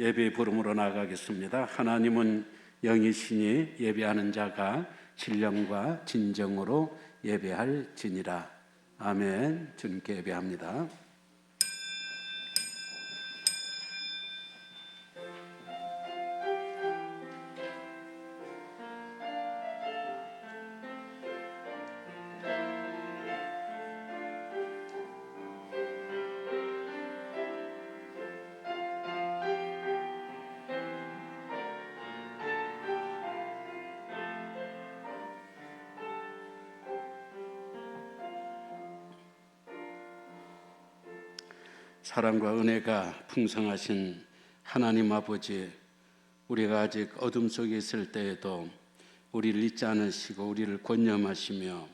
예배 부름으로 나가겠습니다. 하나님은 영이시니 예배하는 자가 신령과 진정으로 예배할지니라. 아멘. 주님께 예배합니다. 사랑과 은혜가 풍성하신 하나님 아버지, 우리가 아직 어둠 속에 있을 때에도 우리를 잊지 않으시고 우리를 권념하시며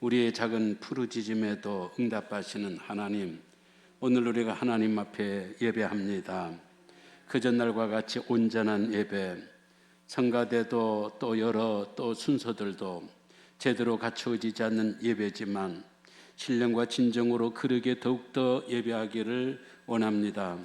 우리의 작은 부르짖음에도 응답하시는 하나님, 오늘 우리가 하나님 앞에 예배합니다. 그 전날과 같이 온전한 예배, 성가대도 또 여러 또 순서들도 제대로 갖춰지지 않는 예배지만 신령과 진정으로 그러게 더욱더 예배하기를 원합니다.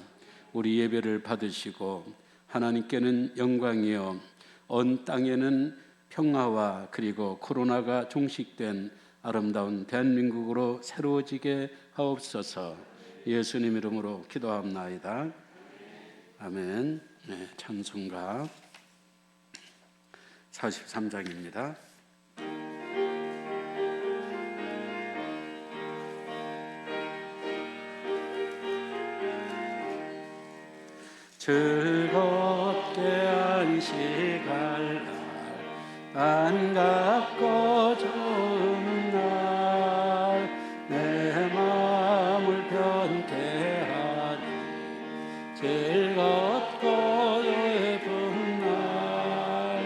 우리 예배를 받으시고 하나님께는 영광이요 온 땅에는 평화와 그리고 코로나가 종식된 아름다운 대한민국으로 새로워지게 하옵소서. 예수님 이름으로 기도합나이다. 아멘. 네, 찬송가 43장입니다. 즐겁게 안식할 날, 반갑고 좋은 날, 내 마음을 편케 하니 즐겁고 예쁜 날,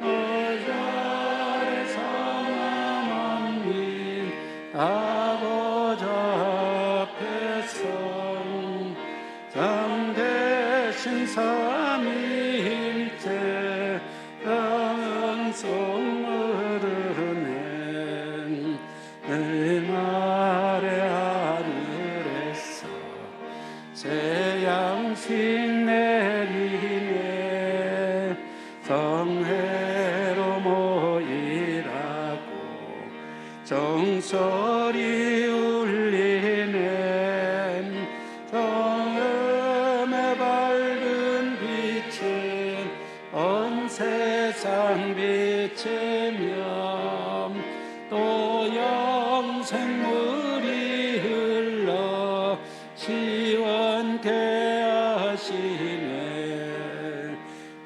어절의 성함 민 아버지 앞에서 참되신 삼위일체 영성 흐르는 날의 하늘에서 새 양식 내리네. 성회로 모이라고 정소리 울리네. 정음의 밝은 빛은 온 세상 비치며 또 영생물이 흘러 시원케 하시네.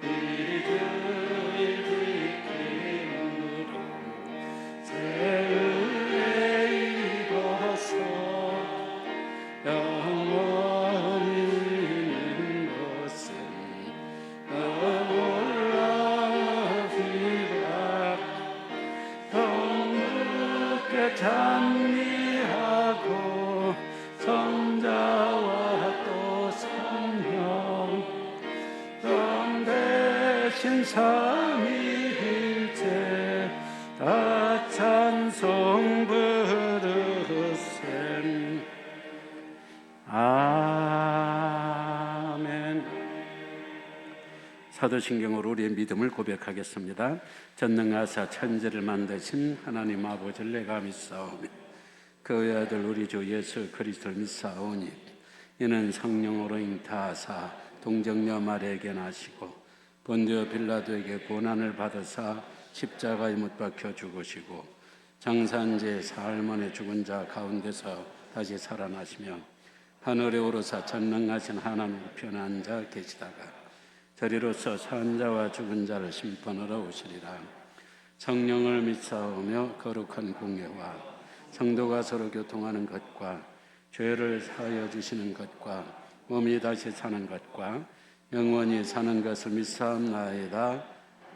일주일 지킴으로 새 은혜 입어서 영원히 있는 것은 너몰라비라. 영문께 찬미하고 성자와 또 성령 성 대신 삼위일체 다 찬송 부르셈. 아멘. 사도신경으로 우리의 믿음을 고백하겠습니다. 전능하사 천지를 만드신 하나님 아버지를 내가 믿사오니 그의 아들 우리 주 예수 그리스도를 믿사오니 이는 성령으로 잉타하사 동정녀 마리아에게 나시고 본디오 빌라도에게 고난을 받으사 십자가에 못 박혀 죽으시고 장사한 지 사흘 만에 죽은 자 가운데서 다시 살아나시며 하늘에 오르사 전능하신 하나님 우편에 앉아 계시다가 저리로서 산 자와 죽은 자를 심판하러 오시리라. 성령을 믿사오며 거룩한 공예와 성도가 서로 교통하는 것과 죄를 사하여 주시는 것과 몸이 다시 사는 것과 영원히 사는 것을 믿사옵나이다.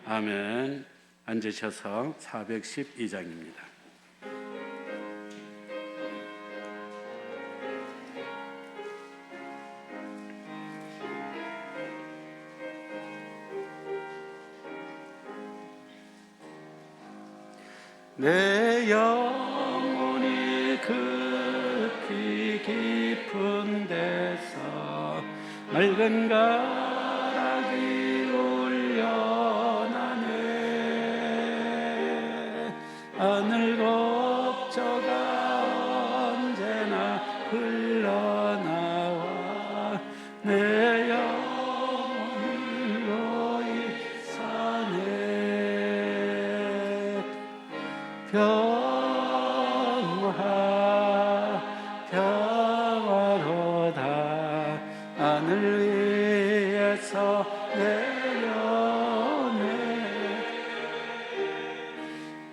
아멘. 앉으셔서 412장입니다. 내 영혼이 깊이 깊은 데서 맑은 소리 울려나네. 하늘 곡조가 언제나 흘러나와 내 영혼을 위사네. 평화로다 하늘 위에서 내려오네.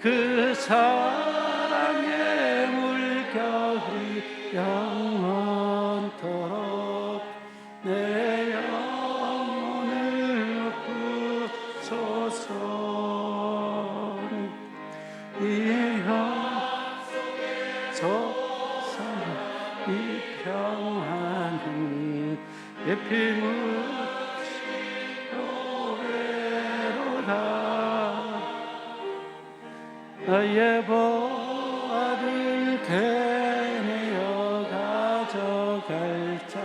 그 사랑의 물결이 영원토록 내 영혼을 부소서. 이 평안은 예피무치 오래로다. 나의 보화를 되뇌어 가져갈 자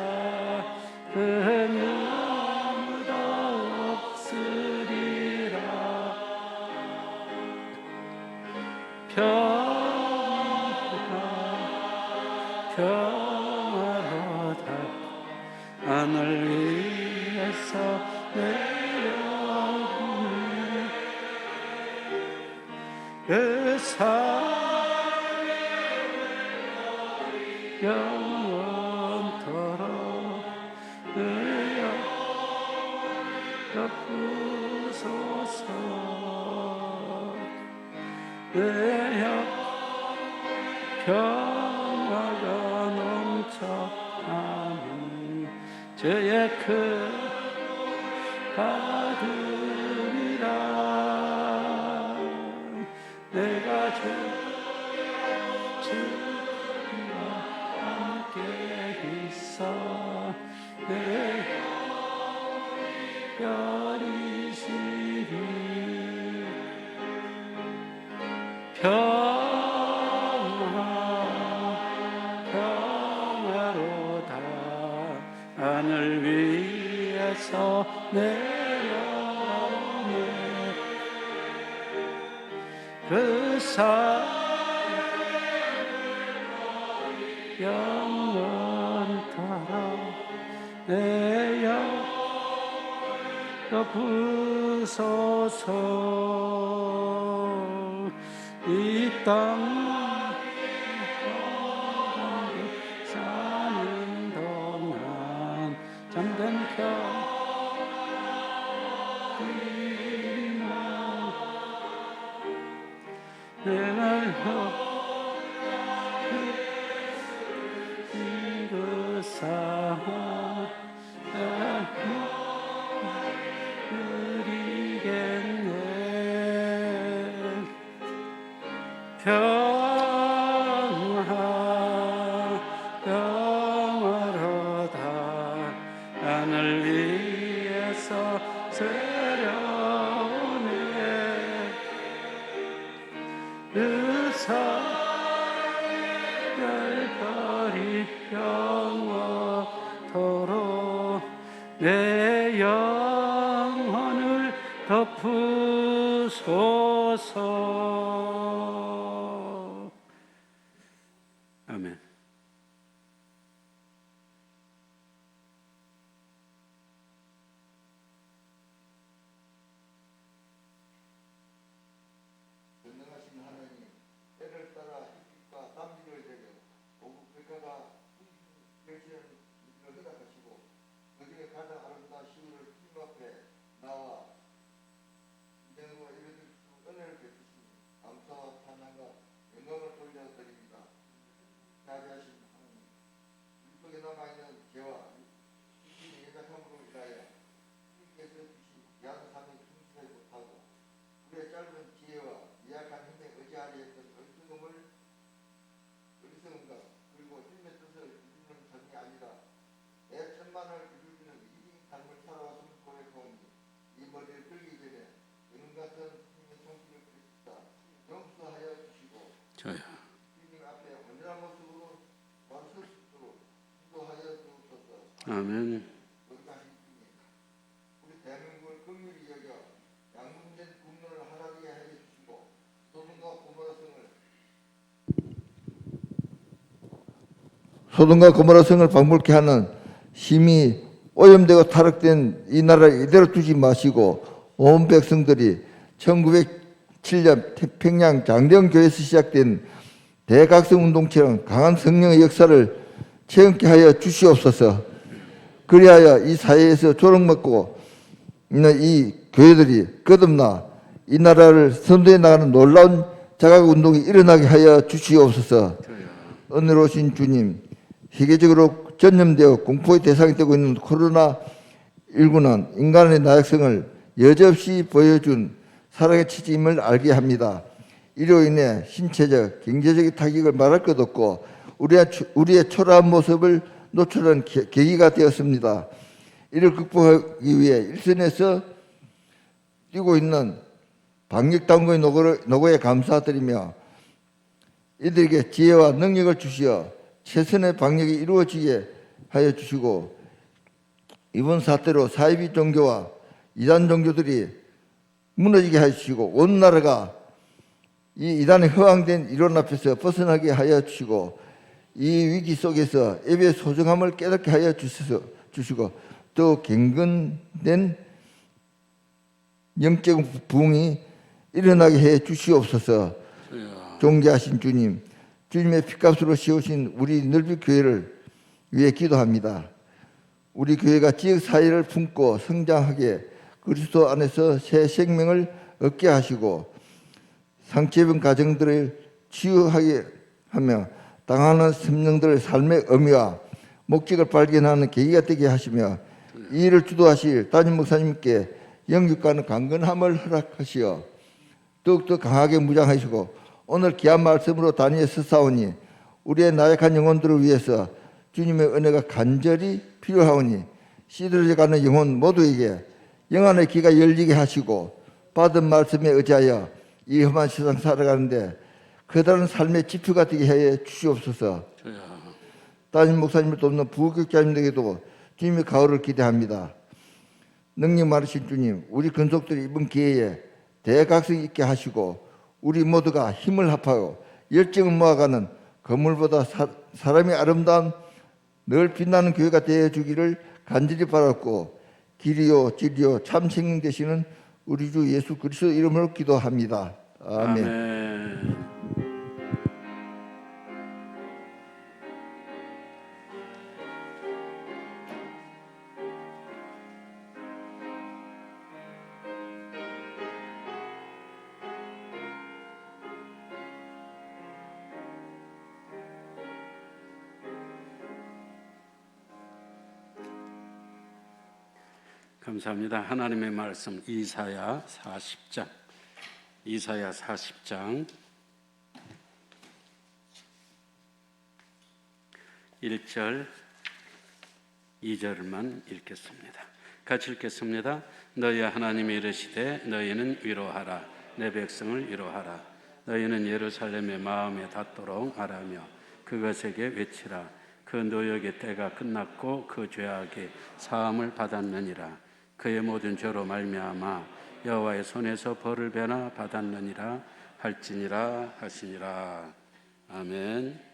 그 누구도 없으리라. 평화로다 하늘 위에서 내려오네. 그 사랑의 영원토록 부소서. 내 평화가 넘쳐나는 주의 큰 가슴이라. 내가 주와 함께 있어 내 별이시리. 평화로다 하늘 위에서 내려오네. 그 사랑의 영원토록 내 영혼 부소서. 이 땅 사는 동안 잠든 평이나 내가 그 사랑 누리겠네. 평화로다 하늘 위에서 새려오네. 그 사랑의 별이 영원토록 내 영혼을 덮으소서. 아멘. 전능하신 하나님, 때를 따라 햇빛과 땀비를 내려 오국 백화가 결실하는 일을 허락하시고 그중에 가장 아름다운 시우를 주님 앞에 나와 인생으로 이루어질 수 은혜를 베푸시니 감사와 찬양과 영광을 돌려드립니다. 자비하신 하나님, 우리 속에 남아있는 죄와 육신의 연약함으로 인하여 주님께서 주신 귀한 삶에 충실하지 못하고 우리의 짧은 지혜와 미약한 힘에 의지하려 했던 어리석음과 그리고 주님의 뜻을 이루는 삶이 아니라 내 천만을 이루기는 이기 삶을 살아왔음을 고백하오니 이 머리를 들기 전에 영웅 같은 주님의 손길을 그리스다 용서하여 주시고 저요. 주님 앞에 온전한 모습으로 바로 설 수 있도록 인도하여 주옵소서. 아멘. 거룩하신 주님, 우리 대한민국 소돔과 고모라 성을 방불케 하는 심히 오염되고 타락된 이 나라를 이대로 두지 마시고 온 백성들이 1907년 태평양 장대원교회에서 시작된 대각성 운동처럼 강한 성령의 역사를 체험케 하여 주시옵소서. 그리하여 이 사회에서 조롱받고 있는 이 교회들이 거듭나 이 나라를 선도해 나가는 놀라운 자각운동이 일어나게 하여 주시옵소서. 은혜로우신 주님, 세계적으로 전염되어 공포의 대상이 되고 있는 코로나19는 인간의 나약성을 여지없이 보여준 사랑의 치짐을 알게 합니다. 이로 인해 신체적, 경제적인 타격을 말할 것 없고 우리의 초라한 모습을 노출한 계기가 되었습니다. 이를 극복하기 위해 일선에서 뛰고 있는 방역당국의 노고에 감사드리며 이들에게 지혜와 능력을 주시어 최선의 방역이 이루어지게 하여 주시고 이번 사태로 사이비 종교와 이단 종교들이 무너지게 하여 주시고 온 나라가 이 이단의 허황된 이론 앞에서 벗어나게 하여 주시고 이 위기 속에서 예배의 소중함을 깨닫게 하여 주시고 또 경건된 영적 부흥이 일어나게 해 주시옵소서. 존귀하신 주님, 주님의 피값으로 씌우신 우리 늘비교회를 위해 기도합니다. 우리 교회가 지역사회를 품고 성장하게 그리스도 안에서 새 생명을 얻게 하시고 상처 입은 가정들을 치유하게 하며 당하는 심령들의 삶의 의미와 목적을 발견하는 계기가 되게 하시며 이 일을 주도하실 담임 목사님께 영육과는 강건함을 허락하시어 더욱더 강하게 무장하시고 오늘 귀한 말씀으로 단위에 서사오니 우리의 나약한 영혼들을 위해서 주님의 은혜가 간절히 필요하오니 시들어져가는 영혼 모두에게 영안의 귀가 열리게 하시고 받은 말씀에 의지하여 이 험한 세상 살아가는데 커다란 삶의 지표가 되게 해 주시옵소서. 담임 목사님을 돕는 부교육자님들에게도 주님의 가호를 기대합니다. 능력 많으신 주님, 우리 근속들이 이번 기회에 대각성 있게 하시고 우리 모두가 힘을 합하고 열정을 모아가는 건물보다 사람이 아름다운 늘 빛나는 교회가 되어주기를 간절히 바랐고 길이요 진리요 참 생명 되시는 우리 주 예수 그리스도 이름으로 기도합니다. 아멘. 아멘. 감사합니다. 하나님의 말씀 이사야 40장 1절 2절만 읽겠습니다. 같이 읽겠습니다. 너희 하나님이 이르시되 너희는 위로하라 내 백성을 위로하라 너희는 예루살렘의 마음에 닿도록 하라며 그것에게 외치라 그 노역의 때가 끝났고 그 죄악의 사함을 받았느니라 그의 모든 죄로 말미암아 여호와의 손에서 벌을 배나 받았느니라 할지니라 하시니라. 아멘.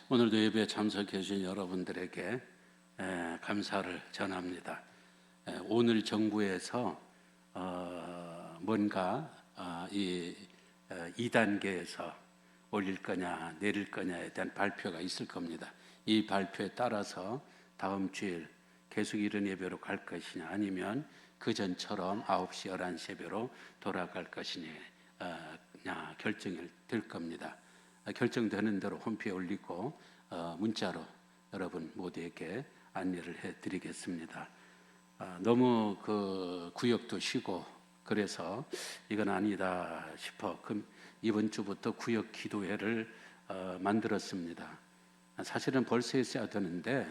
오늘도 예배에 참석해 주신 여러분들에게 감사를 전합니다. 오늘 정부에서 뭔가 이 2단계에서 올릴 거냐 내릴 거냐에 대한 발표가 있을 겁니다. 이 발표에 따라서 다음 주일 계속 이런 예배로 갈 것이냐 아니면 그 전처럼 9시, 11시 예배로 돌아갈 것이냐 결정이 될 겁니다. 결정되는 대로 홈페이지에 올리고 문자로 여러분 모두에게 안내를 해드리겠습니다. 너무 그 구역도 쉬고 그래서 이건 아니다 싶어 이번 주부터 구역 기도회를 만들었습니다. 사실은 벌써 했어야 되는데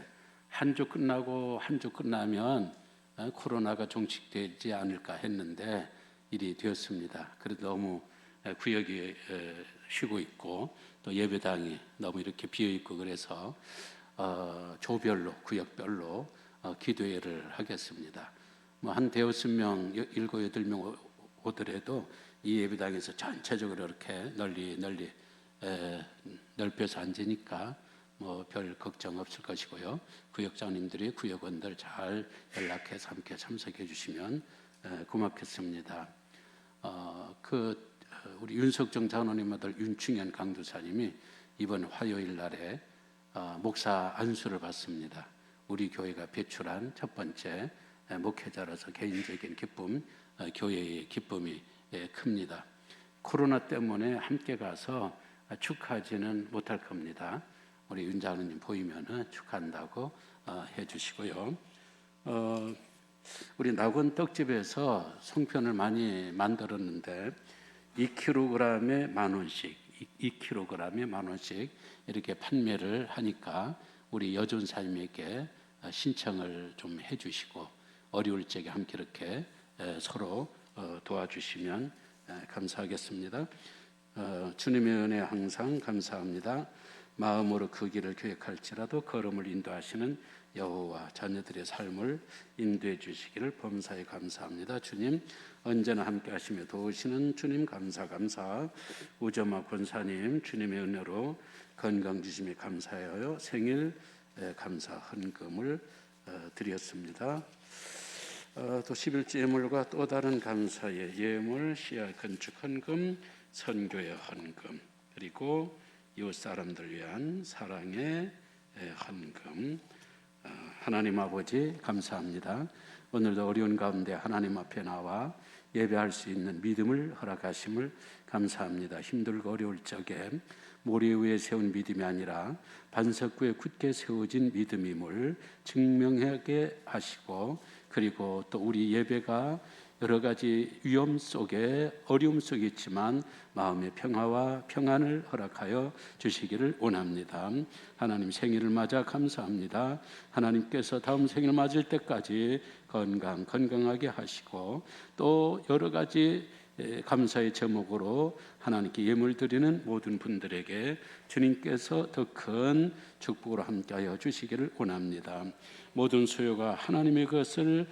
한 주 끝나고 한 주 끝나면 코로나가 종식되지 않을까 했는데 일이 되었습니다. 그래도 너무 구역이 쉬고 있고 또 예배당이 너무 이렇게 비어 있고 그래서 조별로 구역별로 기도회를 하겠습니다. 뭐 한 대여섯 명, 7, 8명 오더라도 이 예배당에서 전체적으로 이렇게 널리 넓혀서 앉으니까 뭐 별 걱정 없을 것이고요. 구역장님들이 구역원들 잘 연락해서 함께 참석해 주시면 고맙겠습니다. 우리 윤석정 장로님 아들 윤충현 강도사님이 이번 화요일 날에 목사 안수를 받습니다. 우리 교회가 배출한 첫 번째 목회자로서 개인적인 기쁨, 교회의 기쁨이 큽니다. 코로나 때문에 함께 가서 축하하지는 못할 겁니다. 우리 윤 장로님 보이면은 축하한다고 해주시고요. 우리 낙원 떡집에서 송편을 많이 만들었는데 2kg에 10,000원씩, 2kg에 10,000원씩 이렇게 판매를 하니까 우리 여전사님에게 신청을 좀 해주시고 어려울 적에 함께 이렇게 서로 도와주시면 감사하겠습니다. 주님의 은혜 항상 감사합니다. 마음으로 그 길을 계획할지라도 걸음을 인도하시는 여호와 자녀들의 삶을 인도해 주시기를 범사에 감사합니다. 주님 언제나 함께 하시며 도우시는 주님 감사. 우저마 권사님 주님의 은혜로 건강 주심에 감사하여 생일 감사 헌금을 드렸습니다. 또 11조 예물과 또 다른 감사의 예물, 씨앗 건축 헌금, 선교의 헌금, 그리고 이웃 사람들 위한 사랑의 헌금. 하나님 아버지 감사합니다. 오늘도 어려운 가운데 하나님 앞에 나와 예배할 수 있는 믿음을 허락하심을 감사합니다. 힘들고 어려울 적에 모래 위에 세운 믿음이 아니라 반석 위에 굳게 세워진 믿음임을 증명하게 하시고, 그리고 또 우리 예배가 여러 가지 위험 속에 어려움 속에 있지만 마음의 평화와 평안을 허락하여 주시기를 원합니다. 하나님 생일을 맞아 감사합니다. 하나님께서 다음 생일 맞을 때까지 건강하게 하시고 또 여러 가지 감사의 제목으로 하나님께 예물 드리는 모든 분들에게 주님께서 더 큰 축복으로 함께하여 주시기를 원합니다. 모든 수요가 하나님의 것을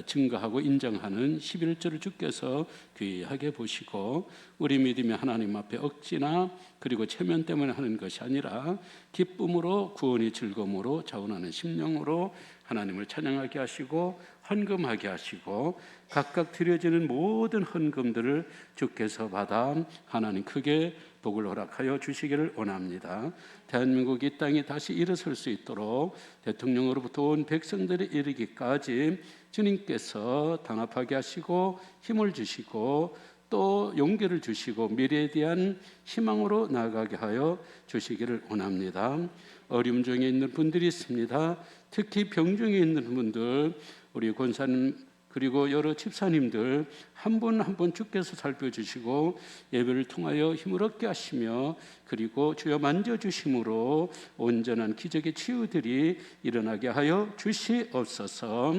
증거하고 인정하는 11조를 주께서 귀하게 보시고 우리 믿음이 하나님 앞에 억지나 그리고 체면 때문에 하는 것이 아니라 기쁨으로 구원이 즐거움으로 자원하는 심령으로 하나님을 찬양하게 하시고 헌금하게 하시고 각각 드려지는 모든 헌금들을 주께서 받아 하나님 크게 복을 허락하여 주시기를 원합니다. 대한민국 이 땅이 다시 일어설 수 있도록 대통령으로부터 온 백성들이 이르기까지 주님께서 단합하게 하시고 힘을 주시고 또 용기를 주시고 미래에 대한 희망으로 나아가게 하여 주시기를 원합니다. 어려움 중에 있는 분들이 있습니다. 특히 병 중에 있는 분들, 우리 권사님 그리고 여러 집사님들 한 분 한 분 주께서 살펴주시고 예배를 통하여 힘을 얻게 하시며 그리고 주여 만져주심으로 온전한 기적의 치유들이 일어나게 하여 주시옵소서.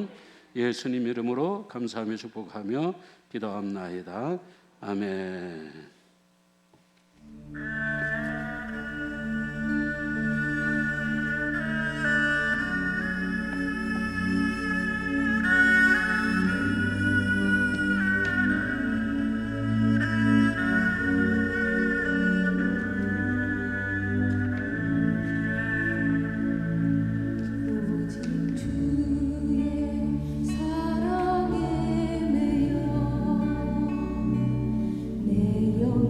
예수님 이름으로 감사하며 축복하며 기도합나이다. 아멘. 내 영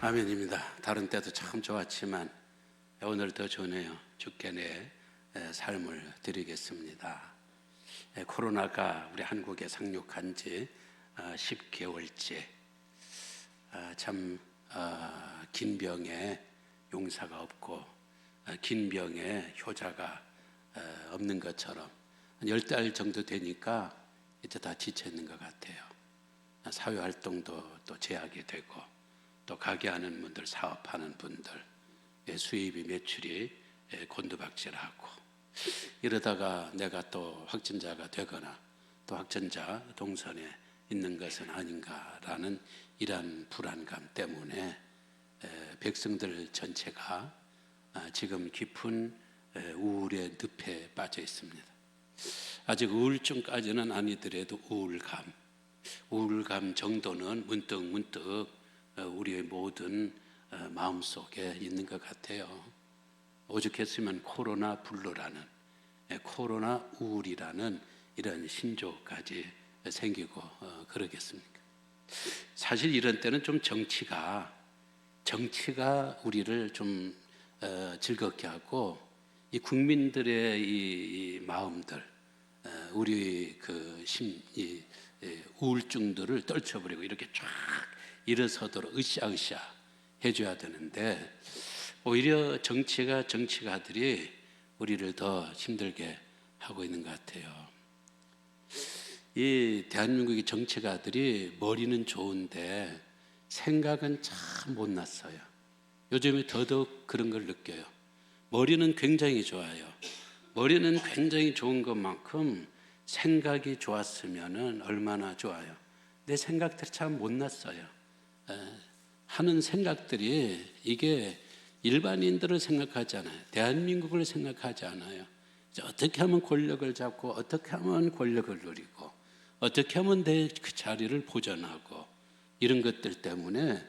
아멘입니다. 다른 때도 참 좋았지만 오늘 더 좋네요. 주께 내 삶을 드리겠습니다. 코로나가 우리 한국에 상륙한 지 10개월째 참 긴 병에 용사가 없고 긴 병에 효자가 없는 것처럼 10달 정도 되니까 이제 다 지쳐 있는 것 같아요. 사회활동도 또 제약이 되고 또 가게 하는 분들, 사업하는 분들 수입이 매출이 곤두박질하고 이러다가 내가 또 확진자가 되거나 또 확진자 동선에 있는 것은 아닌가라는 이러한 불안감 때문에 백성들 전체가 지금 깊은 우울의 늪에 빠져 있습니다. 아직 우울증까지는 아니더라도 우울감 정도는 문득 우리의 모든 마음속에 있는 것 같아요. 오죽했으면 코로나 블루라는 코로나 우울이라는 이런 신조까지 생기고 그러겠습니까? 사실 이런 때는 좀 정치가 우리를 좀 즐겁게 하고 이 국민들의 이 마음들 우리 이 우울증들을 떨쳐버리고 이렇게 쫙 일어서도록 으쌰으쌰 해줘야 되는데 오히려 정치가들이 우리를 더 힘들게 하고 있는 것 같아요. 이 대한민국의 정치가들이 머리는 좋은데 생각은 참 못났어요. 요즘에 더더욱 그런 걸 느껴요. 머리는 굉장히 좋아요. 머리는 굉장히 좋은 것만큼 생각이 좋았으면 얼마나 좋아요. 내 생각들이 참 못났어요. 하는 생각들이 이게 일반인들을 생각하지 않아요. 대한민국을 생각하지 않아요. 어떻게 하면 권력을 잡고 어떻게 하면 권력을 누리고 어떻게 하면 내 그 자리를 보존하고 이런 것들 때문에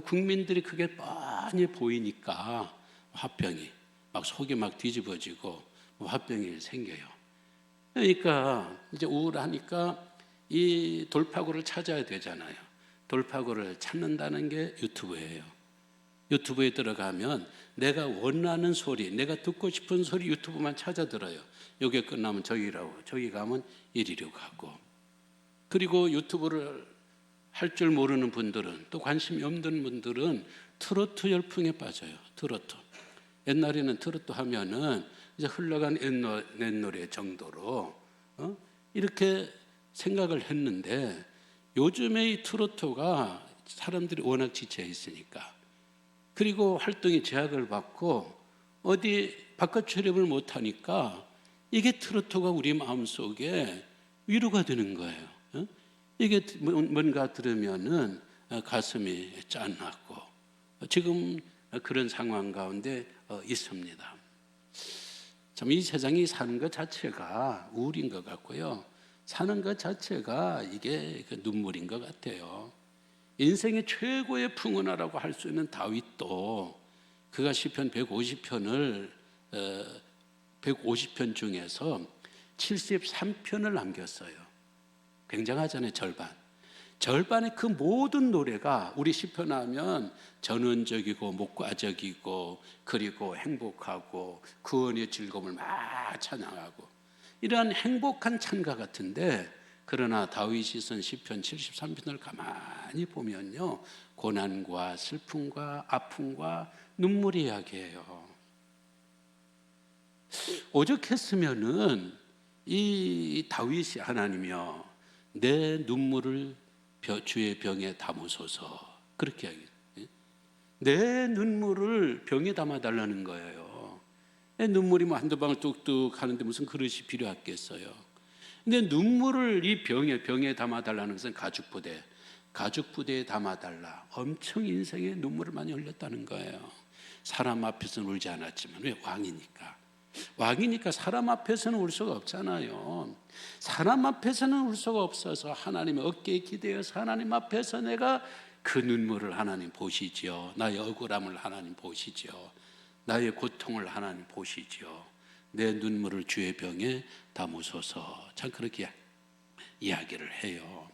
국민들이 그게 뻔히 보이니까 화병이 막 속이 막 뒤집어지고 화병이 생겨요. 그러니까 이제 우울하니까 이 돌파구를 찾아야 되잖아요. 돌파구를 찾는다는 게 유튜브예요. 유튜브에 들어가면 내가 원하는 소리, 내가 듣고 싶은 소리 유튜브만 찾아 들어요. 요게 끝나면 저기 가면 이리로 가고. 그리고 유튜브를 할 줄 모르는 분들은 또 관심이 없는 분들은 트로트 열풍에 빠져요. 트로트. 옛날에는 트로트 하면은 이제 흘러간 옛 노래 정도로 이렇게 생각을 했는데 요즘에 이 트로트가 사람들이 워낙 지쳐 있으니까 그리고 활동이 제약을 받고 어디 바깥 출입을 못하니까 이게 트로트가 우리 마음속에 위로가 되는 거예요. 이게 뭔가 들으면은 가슴이 짠하고 지금 그런 상황 가운데 있습니다. 참 이 세상이 사는 것 자체가 우울인 것 같고요. 사는 것 자체가 이게 눈물인 것 같아요. 인생의 최고의 풍은하라고 할 수 있는 다윗도 그가 시편 150편을 150편 중에서 73편을 남겼어요. 굉장하잖아요. 절반의 그 모든 노래가 우리 시편하면 전원적이고 목과적이고 그리고 행복하고 구원의 즐거움을 막 찬양하고 이러한 행복한 찬가 같은데 그러나 다윗이 쓴 시편 73편을 가만히 보면요 고난과 슬픔과 아픔과 눈물이 이야기해요. 오죽했으면은 이 다윗이 하나님이여 내 눈물을 주의 병에 담으소서 그렇게 이야기해요. 내 눈물을 병에 담아달라는 거예요. 내 눈물이 뭐 한두 방울 뚝뚝 하는데 무슨 그릇이 필요하겠어요. 근데 눈물을 이 병에 담아달라는 것은 가죽부대에 담아달라. 엄청 인생에 눈물을 많이 흘렸다는 거예요. 사람 앞에서는 울지 않았지만 왜? 왕이니까 사람 앞에서는 울 수가 없잖아요. 사람 앞에서는 울 수가 없어서 하나님의 어깨에 기대어서 하나님 앞에서 내가 그 눈물을 하나님 보시지요. 나의 억울함을 하나님 보시지요. 나의 고통을 하나님 보시지요. 내 눈물을 주의 병에 담으소서. 참 그렇게 이야기를 해요.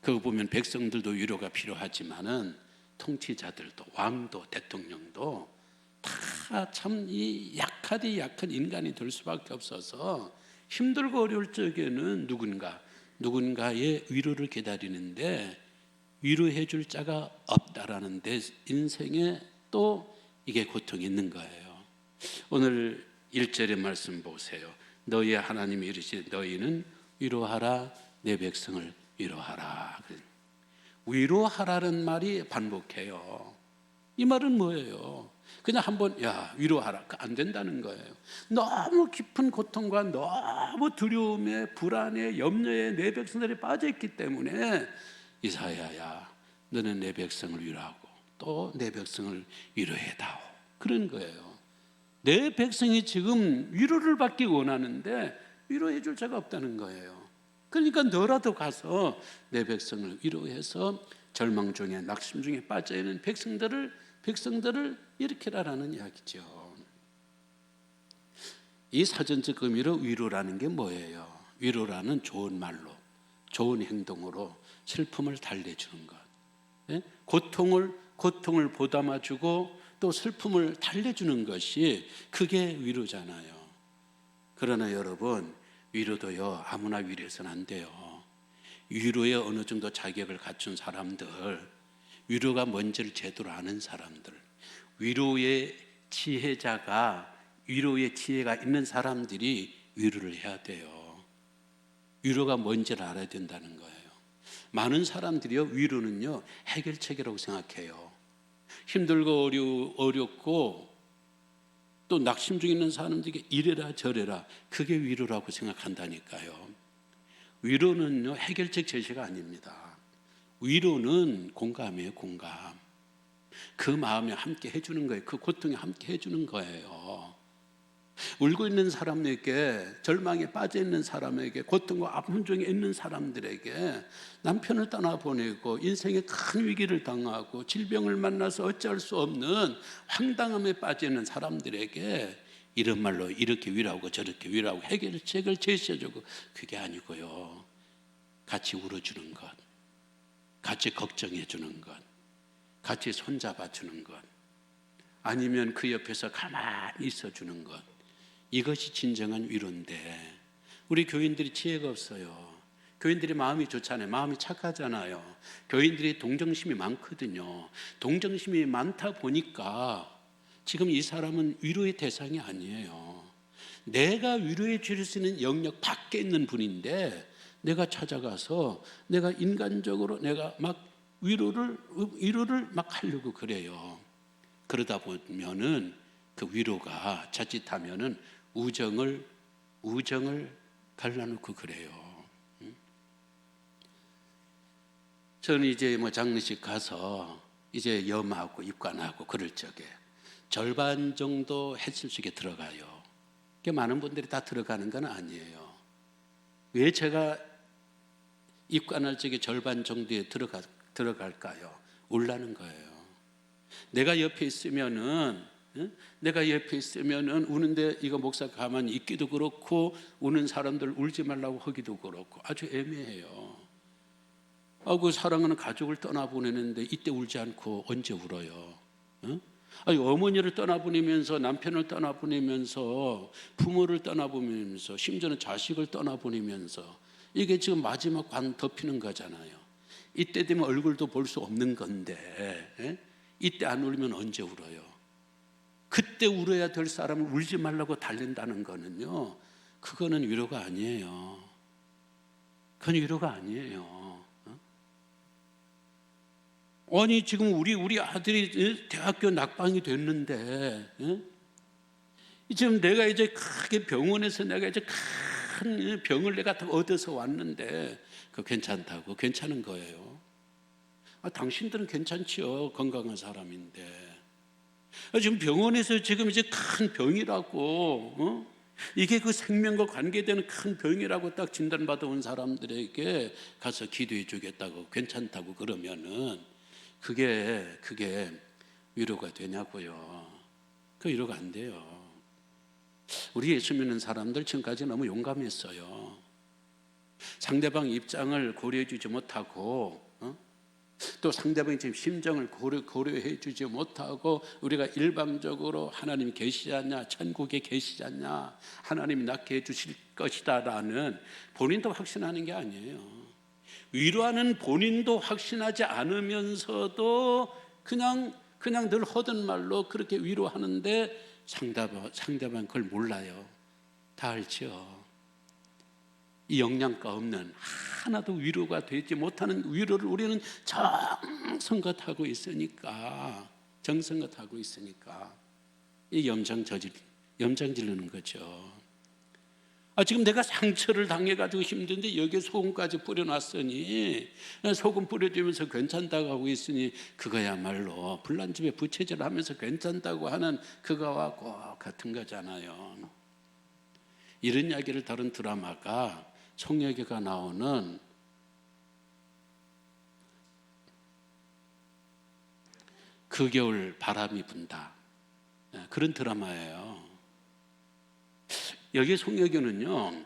그거 보면 백성들도 위로가 필요하지만은 통치자들도, 왕도, 대통령도 다 참 이 약하디 약한 인간이 될 수밖에 없어서 힘들고 어려울 적에는 누군가의 위로를 기다리는데 위로해 줄 자가 없다라는 데 인생에 또 이게 고통이 있는 거예요. 오늘 1절의 말씀 보세요. 너희 하나님이 이르시되 너희는 위로하라 내 백성을 위로하라. 위로하라는 말이 반복해요. 이 말은 뭐예요? 그냥 한번 위로하라 안 된다는 거예요. 너무 깊은 고통과 너무 두려움에 불안에 염려에 내 백성들이 빠져있기 때문에 이사야야 너는 내 백성을 위로하고 또 내 백성을 위로해다오 그런 거예요. 내 백성이 지금 위로를 받기 원하는데 위로해 줄 자가 없다는 거예요. 그러니까 너라도 가서 내 백성을 위로해서 절망 중에 낙심 중에 빠져있는 백성들을 일으키라라는 이야기죠. 이 사전적 의미로 위로라는 게 뭐예요? 위로라는 좋은 말로, 좋은 행동으로 슬픔을 달래주는 것. 고통을 보담아주고 또 슬픔을 달래주는 것이 그게 위로잖아요. 그러나 여러분, 위로도요 아무나 위로해서는 안 돼요. 위로에 어느 정도 자격을 갖춘 사람들, 위로가 뭔지를 제대로 아는 사람들, 위로의 지혜가 있는 사람들이 위로를 해야 돼요. 위로가 뭔지를 알아야 된다는 거예요. 많은 사람들이요 위로는요 해결책이라고 생각해요. 힘들고 어렵고 또 낙심 중에 있는 사람들에게 이래라 저래라 그게 위로라고 생각한다니까요. 위로는요 해결책 제시가 아닙니다. 위로는 공감이에요. 공감. 그 마음에 함께 해주는 거예요. 그 고통에 함께 해주는 거예요. 울고 있는 사람에게, 절망에 빠져 있는 사람에게, 고통과 아픔 중에 있는 사람들에게 남편을 떠나보내고 인생에 큰 위기를 당하고 질병을 만나서 어찌할 수 없는 황당함에 빠져 있는 사람들에게 이런 말로 이렇게 위로하고 저렇게 위로하고 해결책을 제시해주고 그게 아니고요. 같이 울어주는 것, 같이 걱정해주는 것, 같이 손잡아주는 것, 아니면 그 옆에서 가만히 있어주는 것, 이것이 진정한 위로인데 우리 교인들이 지혜가 없어요. 교인들이 마음이 좋잖아요. 마음이 착하잖아요. 교인들이 동정심이 많거든요. 동정심이 많다 보니까 지금 이 사람은 위로의 대상이 아니에요. 내가 위로해 줄 수 있는 영역 밖에 있는 분인데 내가 찾아가서 내가 인간적으로 내가 막 위로를 막 하려고 그래요. 그러다 보면은 그 위로가 자칫하면은 우정을 갈라놓고 그래요. 저는 이제 장례식 가서 이제 염하고 입관하고 그럴 적에 절반 정도 햇술 속에 들어가요. 많은 분들이 다 들어가는 건 아니에요. 왜 제가 입관할 적에 절반 정도에 들어갈까요? 울라는 거예요. 내가 옆에 있으면은 우는데 이거 목사 가만히 있기도 그렇고 우는 사람들 울지 말라고 하기도 그렇고 아주 애매해요. 그 사랑하는 가족을 떠나보내는데 이때 울지 않고 언제 울어요? 어머니를 떠나보내면서 남편을 떠나보내면서 부모를 떠나보내면서 심지어는 자식을 떠나보내면서 이게 지금 마지막 관 덮이는 거잖아요. 이때 되면 얼굴도 볼 수 없는 건데 이때 안 울면 언제 울어요? 그때 울어야 될 사람을 울지 말라고 달랜다는 거는요 그거는 위로가 아니에요. 그건 위로가 아니에요. 아니 지금 우리 아들이 대학교 낙방이 됐는데 지금 내가 이제 크게 병원에서 내가 이제 큰 병을 내가 얻어서 왔는데 그거 괜찮다고 괜찮은 거예요. 당신들은 괜찮지요. 건강한 사람인데 지금 병원에서 지금 이제 큰 병이라고 이게 그 생명과 관계되는 큰 병이라고 딱 진단받아 온 사람들에게 가서 기도해 주겠다고 괜찮다고 그러면은 그게 위로가 되냐고요. 그 위로가 안 돼요. 우리 예수 믿는 사람들 지금까지 너무 용감했어요. 상대방 입장을 고려해 주지 못하고 또 상대방의 지금 심정을 고려해 주지 못하고 우리가 일방적으로 하나님 계시지 않냐, 천국에 계시지 않냐, 하나님이 낫게 해주실 것이다 라는 본인도 확신하는 게 아니에요. 위로하는 본인도 확신하지 않으면서도 그냥 늘 허든 말로 그렇게 위로하는데 상대방 그걸 몰라요. 다 알죠. 이 영양가 없는 하나도 위로가 되지 못하는 위로를 우리는 정성껏 하고 있으니까 이 염장 지르는 거죠. 지금 내가 상처를 당해가지고 힘든데 여기에 소금까지 뿌려놨으니, 소금 뿌려주면서 괜찮다고 하고 있으니 그거야말로 불난집에 부채질 하면서 괜찮다고 하는 그거와 꼭 같은 거잖아요. 이런 이야기를 다룬 드라마가 송혜교가 나오는 그 겨울 바람이 분다, 그런 드라마예요. 여기 송혜교는요,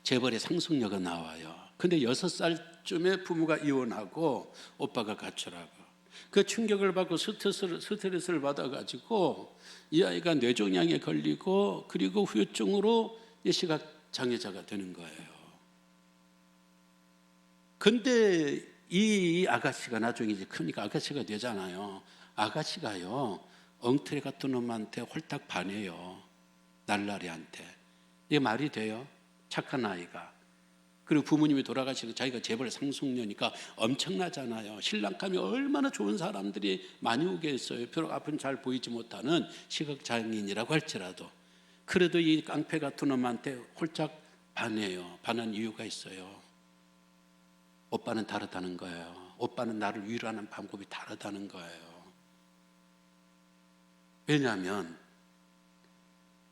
재벌의 상속녀가 나와요. 근데 6살쯤에 부모가 이혼하고 오빠가 가출하고, 그 충격을 받고 스트레스를 받아가지고 이 아이가 뇌종양에 걸리고, 그리고 후유증으로 시각장애자가 되는 거예요. 근데 이 아가씨가 나중에 이제 크니까 아가씨가 되잖아요. 아가씨가요, 엉터리 같은 놈한테 홀딱 반해요. 날라리한테. 이게 말이 돼요? 착한 아이가. 그리고 부모님이 돌아가시고 자기가 재벌 상속녀니까 엄청나잖아요. 신랑감이 얼마나 좋은 사람들이 많이 오겠어요. 비록 앞은 잘 보이지 못하는 시각장애인이라고 할지라도. 그래도 이 깡패 같은 놈한테 홀짝 반해요. 반한 이유가 있어요. 오빠는 다르다는 거예요. 오빠는 나를 위로하는 방법이 다르다는 거예요. 왜냐하면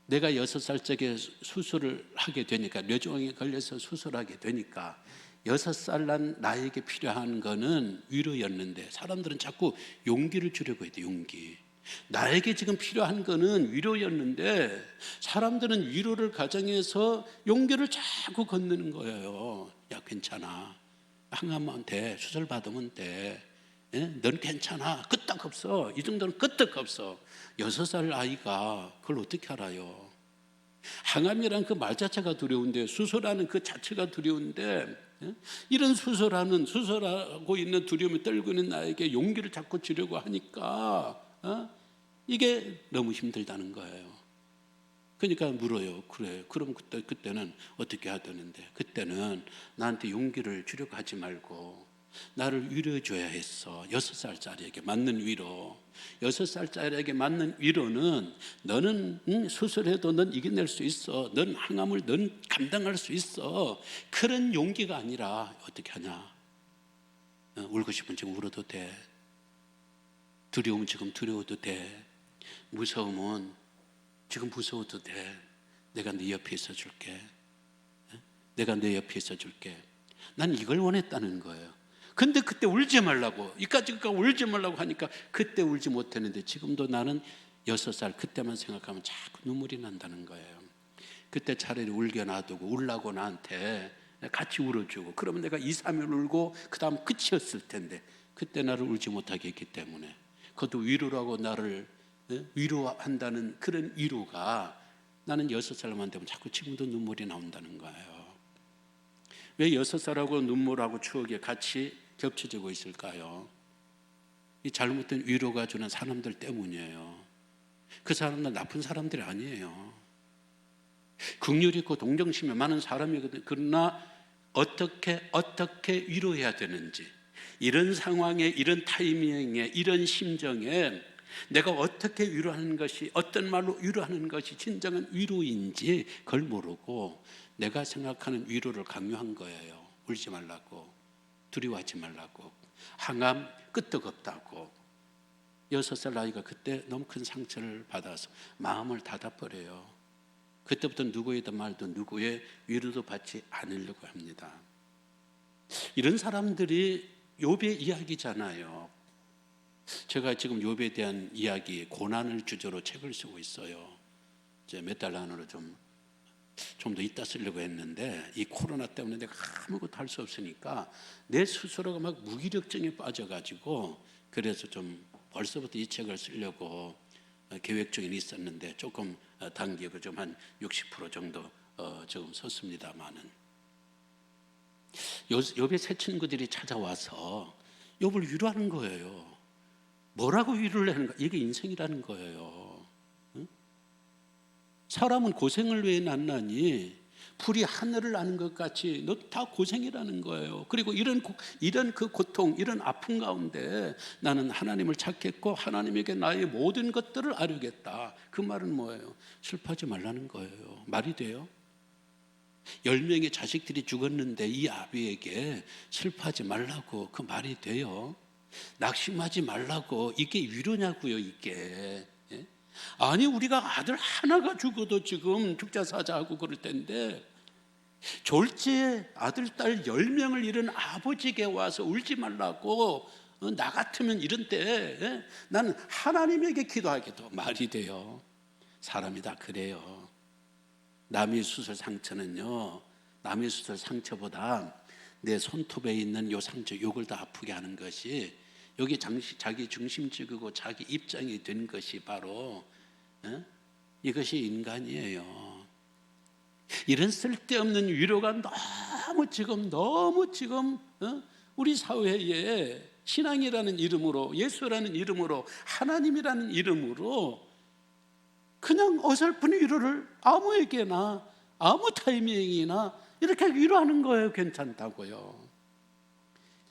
내가 6살짜리 수술을 하게 되니까, 뇌종양에 걸려서 수술하게 되니까 6살 난 나에게 필요한 거는 위로였는데, 사람들은 자꾸 용기를 주려고 해요. 용기. 나에게 지금 필요한 거는 위로였는데 사람들은 위로를 가정해서 용기를 자꾸 건네는 거예요. 야, 괜찮아, 항암하면 돼, 수술 받으면 돼, 넌 괜찮아, 끄떡없어. 이 정도는 끄떡없어. 6살 아이가 그걸 어떻게 알아요? 항암이란 그 말 자체가 두려운데, 수술하는 그 자체가 두려운데, 이런 수술하고 있는 두려움을 떨고 있는 나에게 용기를 자꾸 주려고 하니까 이게 너무 힘들다는 거예요. 그러니까 물어요. 그래, 그럼 그때는 어떻게 해야 되는데? 그때는 나한테 용기를 주려고 하지 말고 나를 위로해 줘야 했어. 6살짜리에게 맞는 위로. 6살짜리에게 맞는 위로는 너는 수술해도 넌 이겨낼 수 있어. 넌 항암을 넌 감당할 수 있어. 그런 용기가 아니라 어떻게 하냐? 울고 싶으면 지금 울어도 돼. 두려우면 지금 두려워도 돼. 무서우면 지금 무서워도 돼. 내가 네 옆에 있어 줄게. 내가 네 옆에 있어 줄게. 난 이걸 원했다는 거예요. 근데 그때 울지 말라고, 이까지 울지 말라고 하니까 그때 울지 못했는데, 지금도 나는 6살 그때만 생각하면 자꾸 눈물이 난다는 거예요. 그때 차라리 울게 놔두고 울라고 나한테 같이 울어주고, 그러면 내가 2, 3일 울고 그 다음 끝이었을 텐데, 그때 나를 울지 못하게 했기 때문에, 그것도 위로라고 나를 위로한다는 그런 위로가 나는 6살만 되면 자꾸 지금도 눈물이 나온다는 거예요. 왜 6살하고 눈물하고 추억이 같이 겹쳐지고 있을까요? 이 잘못된 위로가 주는 사람들 때문이에요. 그 사람들 나쁜 사람들이 아니에요. 긍휼이 있고 동정심이 많은 사람이거든요. 그러나 어떻게 위로해야 되는지, 이런 상황에, 이런 타이밍에, 이런 심정에 내가 어떻게 위로하는 것이, 어떤 말로 위로하는 것이 진정한 위로인지 그걸 모르고 내가 생각하는 위로를 강요한 거예요. 울지 말라고, 두려워하지 말라고, 항암 끄떡없다고. 6살 아이가 그때 너무 큰 상처를 받아서 마음을 닫아버려요. 그때부터 누구에도 말도 누구의 위로도 받지 않으려고 합니다. 이런 사람들이 욥의 이야기잖아요. 제가 지금 욥에 대한 이야기, 고난을 주제로 책을 쓰고 있어요. 이제 몇 달 안으로 좀 좀 더 이따 쓰려고 했는데 이 코로나 때문에 내가 아무것도 할 수 없으니까 내 스스로가 막 무기력증에 빠져가지고 그래서 좀 벌써부터 이 책을 쓰려고 계획 중에 있었는데 조금 당기고 좀 한 60% 정도 조금 섰습니다만은 옆에 새 친구들이 찾아와서 욥을 위로하는 거예요. 뭐라고 위로를 하는가? 이게 인생이라는 거예요. 응? 사람은 고생을 왜 낳나니 풀이 하늘을 나는 것 같이 너 다 고생이라는 거예요. 그리고 이런 그 고통, 이런 아픔 가운데 나는 하나님을 찾겠고 하나님에게 나의 모든 것들을 아뢰겠다. 그 말은 뭐예요? 슬퍼하지 말라는 거예요. 말이 돼요? 10명의 자식들이 죽었는데 이 아비에게 슬퍼하지 말라고 그 말이 돼요? 낙심하지 말라고 이게 위로냐고요, 이게. 예? 아니 우리가 아들 하나가 죽어도 지금 죽자사자하고 그럴 텐데 졸지에 아들 딸 10명을 잃은 아버지에게 와서 울지 말라고 나 같으면 이런 때 나는 하나님에게 기도하게도 말이 돼요. 사람이 다 그래요. 남의 수술 상처는요, 남의 수술 상처보다 내 손톱에 있는 요 상처 요걸 더 아프게 하는 것이 여기 자기 중심적이고 자기 입장이 된 것이 바로 이것이 인간이에요. 이런 쓸데없는 위로가 너무 지금 우리 사회에 신앙이라는 이름으로 예수라는 이름으로 하나님이라는 이름으로 그냥 어설픈 위로를 아무에게나 아무 타이밍이나 이렇게 위로하는 거예요. 괜찮다고요.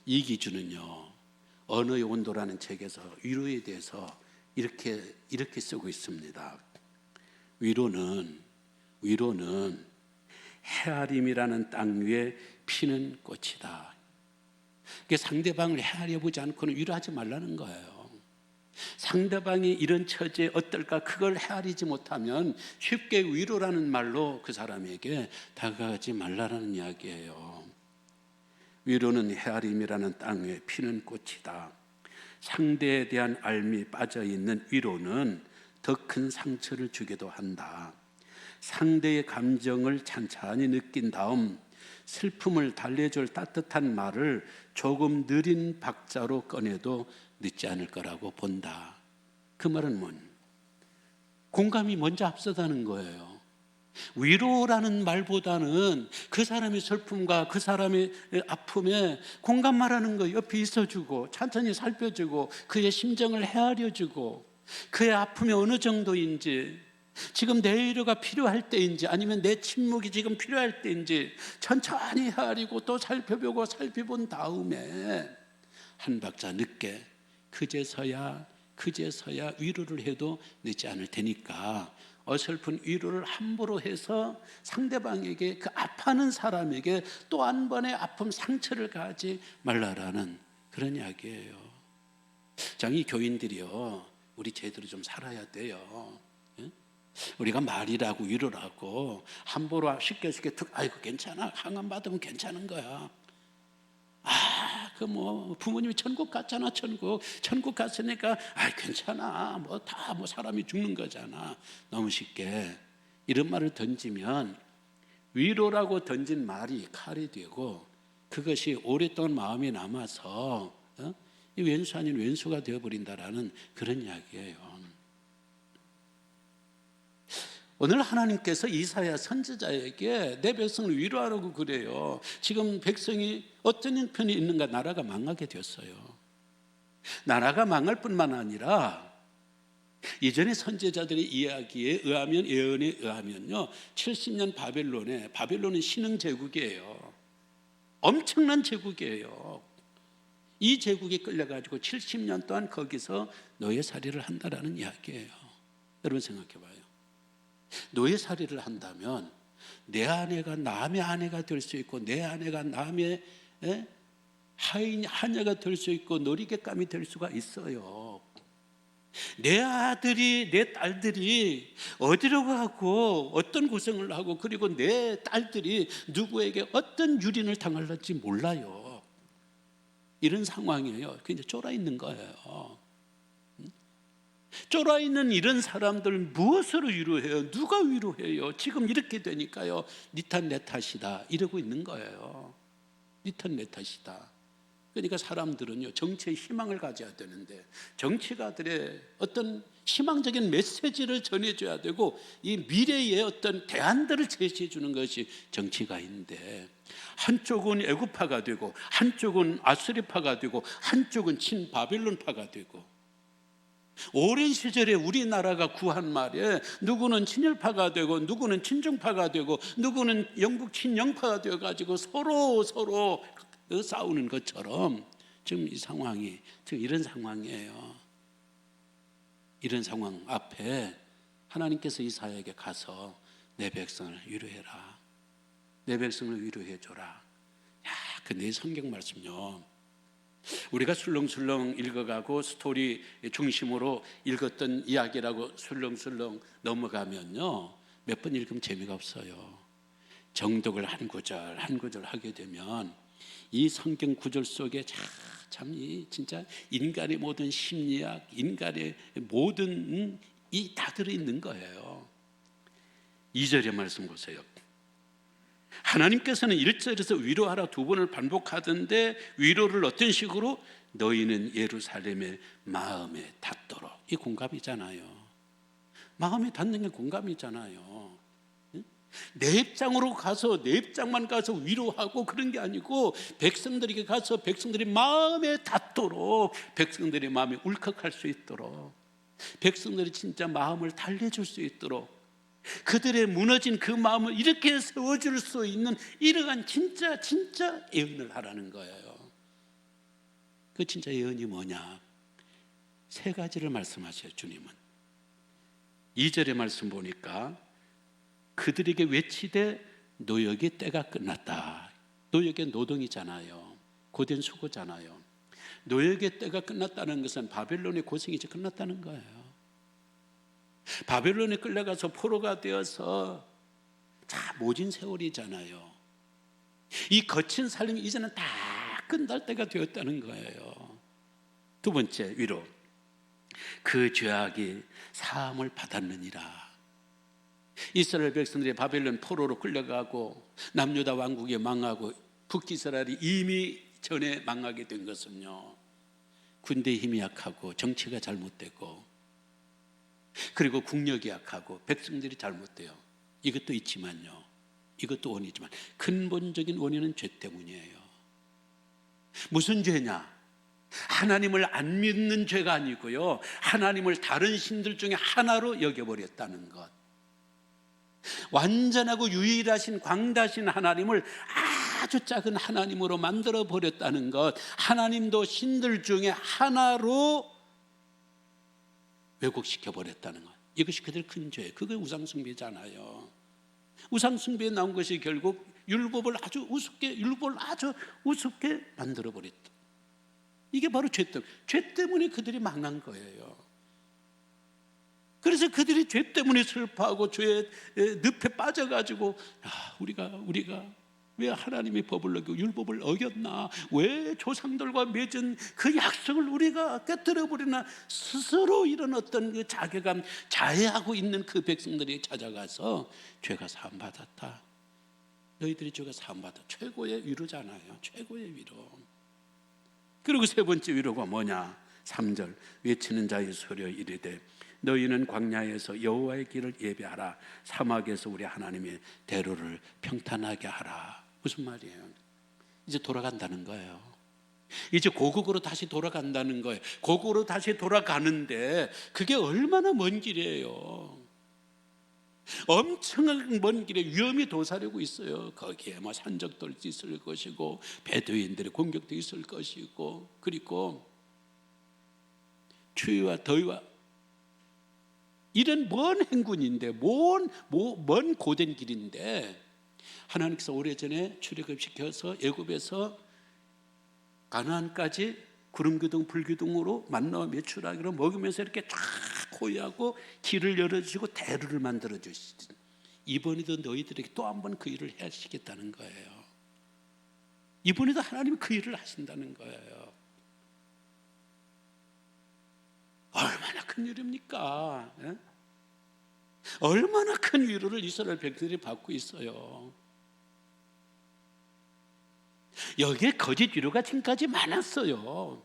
이 기준은요, 언어의 온도라는 책에서 위로에 대해서 이렇게 쓰고 있습니다. 위로는 헤아림이라는 땅 위에 피는 꽃이다. 상대방을 헤아려 보지 않고는 위로하지 말라는 거예요. 상대방이 이런 처지에 어떨까 그걸 헤아리지 못하면 쉽게 위로라는 말로 그 사람에게 다가가지 말라는 이야기예요. 위로는 헤아림이라는 땅에 피는 꽃이다. 상대에 대한 알미 빠져있는 위로는 더 큰 상처를 주기도 한다. 상대의 감정을 찬찬히 느낀 다음 슬픔을 달래줄 따뜻한 말을 조금 느린 박자로 꺼내도 늦지 않을 거라고 본다. 그 말은 뭐냐? 공감이 먼저 앞서다는 거예요. 위로라는 말보다는 그 사람의 슬픔과 그 사람의 아픔에 공감 말하는 거 옆에 있어주고 천천히 살펴주고 그의 심정을 헤아려주고 그의 아픔이 어느 정도인지 지금 내 위로가 필요할 때인지 아니면 내 침묵이 지금 필요할 때인지 천천히 헤아리고 또 살펴본 다음에 한 박자 늦게 그제서야 위로를 해도 늦지 않을 테니까 어설픈 위로를 함부로 해서 상대방에게 그 아파하는 사람에게 또 한 번의 아픔 상처를 가지 말라라는 그런 이야기예요. 이 교인들이요, 우리 제대로 좀 살아야 돼요. 우리가 말이라고 위로라고 함부로 쉽게 아이고 괜찮아, 항암 받으면 괜찮은 거야. 부모님이 천국 갔잖아. 천국 갔으니까 괜찮아. 사람이 죽는 거잖아. 너무 쉽게 이런 말을 던지면 위로라고 던진 말이 칼이 되고 그것이 오랫동안 마음에 남아서 이 왼수 아닌 왼수가 되어버린다라는 그런 이야기예요. 오늘 하나님께서 이사야 선지자에게 내 백성을 위로하라고 그래요. 지금 백성이 어떤 형편이 있는가? 나라가 망하게 됐어요. 나라가 망할 뿐만 아니라 이전의 선지자들의 이야기에 의하면, 예언에 의하면요, 70년 바벨론은 신흥 제국이에요. 엄청난 제국이에요. 이 제국에 끌려가지고 70년 동안 거기서 노예살이를 한다라는 이야기예요. 여러분 생각해봐요. 노예살이를 한다면 내 아내가 남의 아내가 될 수 있고 내 아내가 남의 하녀가 될 수 있고 놀이개감이 될 수가 있어요. 내 아들이 내 딸들이 어디로 가고 어떤 고생을 하고 그리고 내 딸들이 누구에게 어떤 유린을 당할지 몰라요. 이런 상황이에요. 그냥 쫄아 있는 거예요. 쫄아 있는 이런 사람들 무엇으로 위로해요? 누가 위로해요? 지금 이렇게 되니까요, 니 탓 내 탓이다 이러고 있는 거예요. 니 탓 내 탓이다. 그러니까 사람들은요, 정치에 희망을 가져야 되는데, 정치가들의 어떤 희망적인 메시지를 전해줘야 되고, 이 미래의 어떤 대안들을 제시해 주는 것이 정치가인데, 한쪽은 애국파가 되고, 한쪽은 아수리파가 되고, 한쪽은 친바빌론파가 되고, 오랜 시절에 우리나라가 구한 말에 누구는 친일파가 되고, 누구는 친중파가 되고, 누구는 영국 친영파가 되어가지고 서로 싸우는 것처럼 지금 이 상황이 지금 이런 상황이에요. 이런 상황 앞에 하나님께서 이사야에게 가서 내 백성을 위로해라, 내 백성을 위로해줘라. 야, 근데 이 성경 말씀요, 우리가 술렁술렁 읽어가고 스토리 중심으로 읽었던 이야기라고 술렁술렁 넘어가면요, 몇 번 읽으면 재미가 없어요. 정독을 한 구절 한 구절 하게 되면 이 성경 구절 속에 참 진짜 인간의 모든 심리학, 인간의 모든 이 다 들어있는 거예요. 2절의 말씀 보세요. 하나님께서는 1절에서 위로하라 2번을 반복하던데, 위로를 어떤 식으로? 너희는 예루살렘의 마음에 닿도록. 이 공감이잖아요. 마음에 닿는 게 공감이잖아요. 내 입장으로 가서 내 입장만 가서 위로하고 그런 게 아니고, 백성들에게 가서 백성들이 마음에 닿도록, 백성들의 마음이 울컥할 수 있도록, 백성들이 진짜 마음을 달래줄 수 있도록, 그들의 무너진 그 마음을 이렇게 세워줄 수 있는 이러한 진짜 예언을 하라는 거예요. 그 진짜 예언이 뭐냐? 3가지를 말씀하셔요, 주님은. 2절의 말씀 보니까 그들에게 외치되 노역의 때가 끝났다. 노역의 노동이잖아요. 고된 수고잖아요. 노역의 때가 끝났다는 것은 바벨론의 고생이 이제 끝났다는 거예요. 바벨론에 끌려가서 포로가 되어서 모진 세월이잖아요. 이 거친 삶이 이제는 다 끝날 때가 되었다는 거예요. 2번째 위로, 그 죄악이 사함을 받았느니라. 이스라엘 백성들이 바벨론 포로로 끌려가고 남유다 왕국이 망하고 북이스라엘이 이미 전에 망하게 된 것은요, 군대 힘이 약하고 정치가 잘못되고, 그리고 국력이 약하고 백성들이 잘못돼요. 이것도 있지만요, 이것도 원인이지만 근본적인 원인은 죄 때문이에요. 무슨 죄냐? 하나님을 안 믿는 죄가 아니고요, 하나님을 다른 신들 중에 하나로 여겨버렸다는 것. 완전하고 유일하신 광다신 하나님을 아주 작은 하나님으로 만들어 버렸다는 것. 하나님도 신들 중에 하나로 왜곡시켜 버렸다는 것. 이것이 그들 큰 죄. 그게 우상숭배잖아요. 우상숭배에 나온 것이 결국 율법을 아주 우습게 만들어 버렸다. 이게 바로 죄 때문에 그들이 망한 거예요. 그래서 그들이 죄 때문에 슬퍼하고 죄의 늪에 빠져가지고, 우리가 왜 하나님의 법을 어기고 율법을 어겼나, 왜 조상들과 맺은 그 약속을 우리가 깨뜨려버리나, 스스로 이런 어떤 그 자괴감, 자해하고 있는 그 백성들이 찾아가서 죄가 사함받았다. 너희들이 죄가 사함받았다. 최고의 위로잖아요. 최고의 위로. 그리고 3번째 위로가 뭐냐? 3절, 외치는 자의 소리여 이르되 너희는 광야에서 여호와의 길을 예배하라, 사막에서 우리 하나님의 대로를 평탄하게 하라. 무슨 말이에요? 이제 돌아간다는 거예요. 이제 고국으로 다시 돌아간다는 거예요. 고국으로 다시 돌아가는데 그게 얼마나 먼 길이에요. 엄청난 먼 길에 위험이 도사리고 있어요. 거기에 산적들도 있을 것이고 베두인들의 공격도 있을 것이고, 그리고 추위와 더위와 이런 먼 행군인데, 먼 고된 길인데, 하나님께서 오래전에 출애굽시켜서 애굽에서 가나안까지 구름기둥 불기둥으로 만나와 메추라기로 먹으면서 이렇게 쫙 호위하고 길을 열어주시고 대로를 만들어 주시지, 이번에도 너희들에게 또 한 번 그 일을 하시겠다는 거예요. 이번에도 하나님이 그 일을 하신다는 거예요. 얼마나 큰 큰 위로입니까? 예? 얼마나 큰 위로를 이스라엘 백성들이 받고 있어요. 여기에 거짓 위로가 지금까지 많았어요.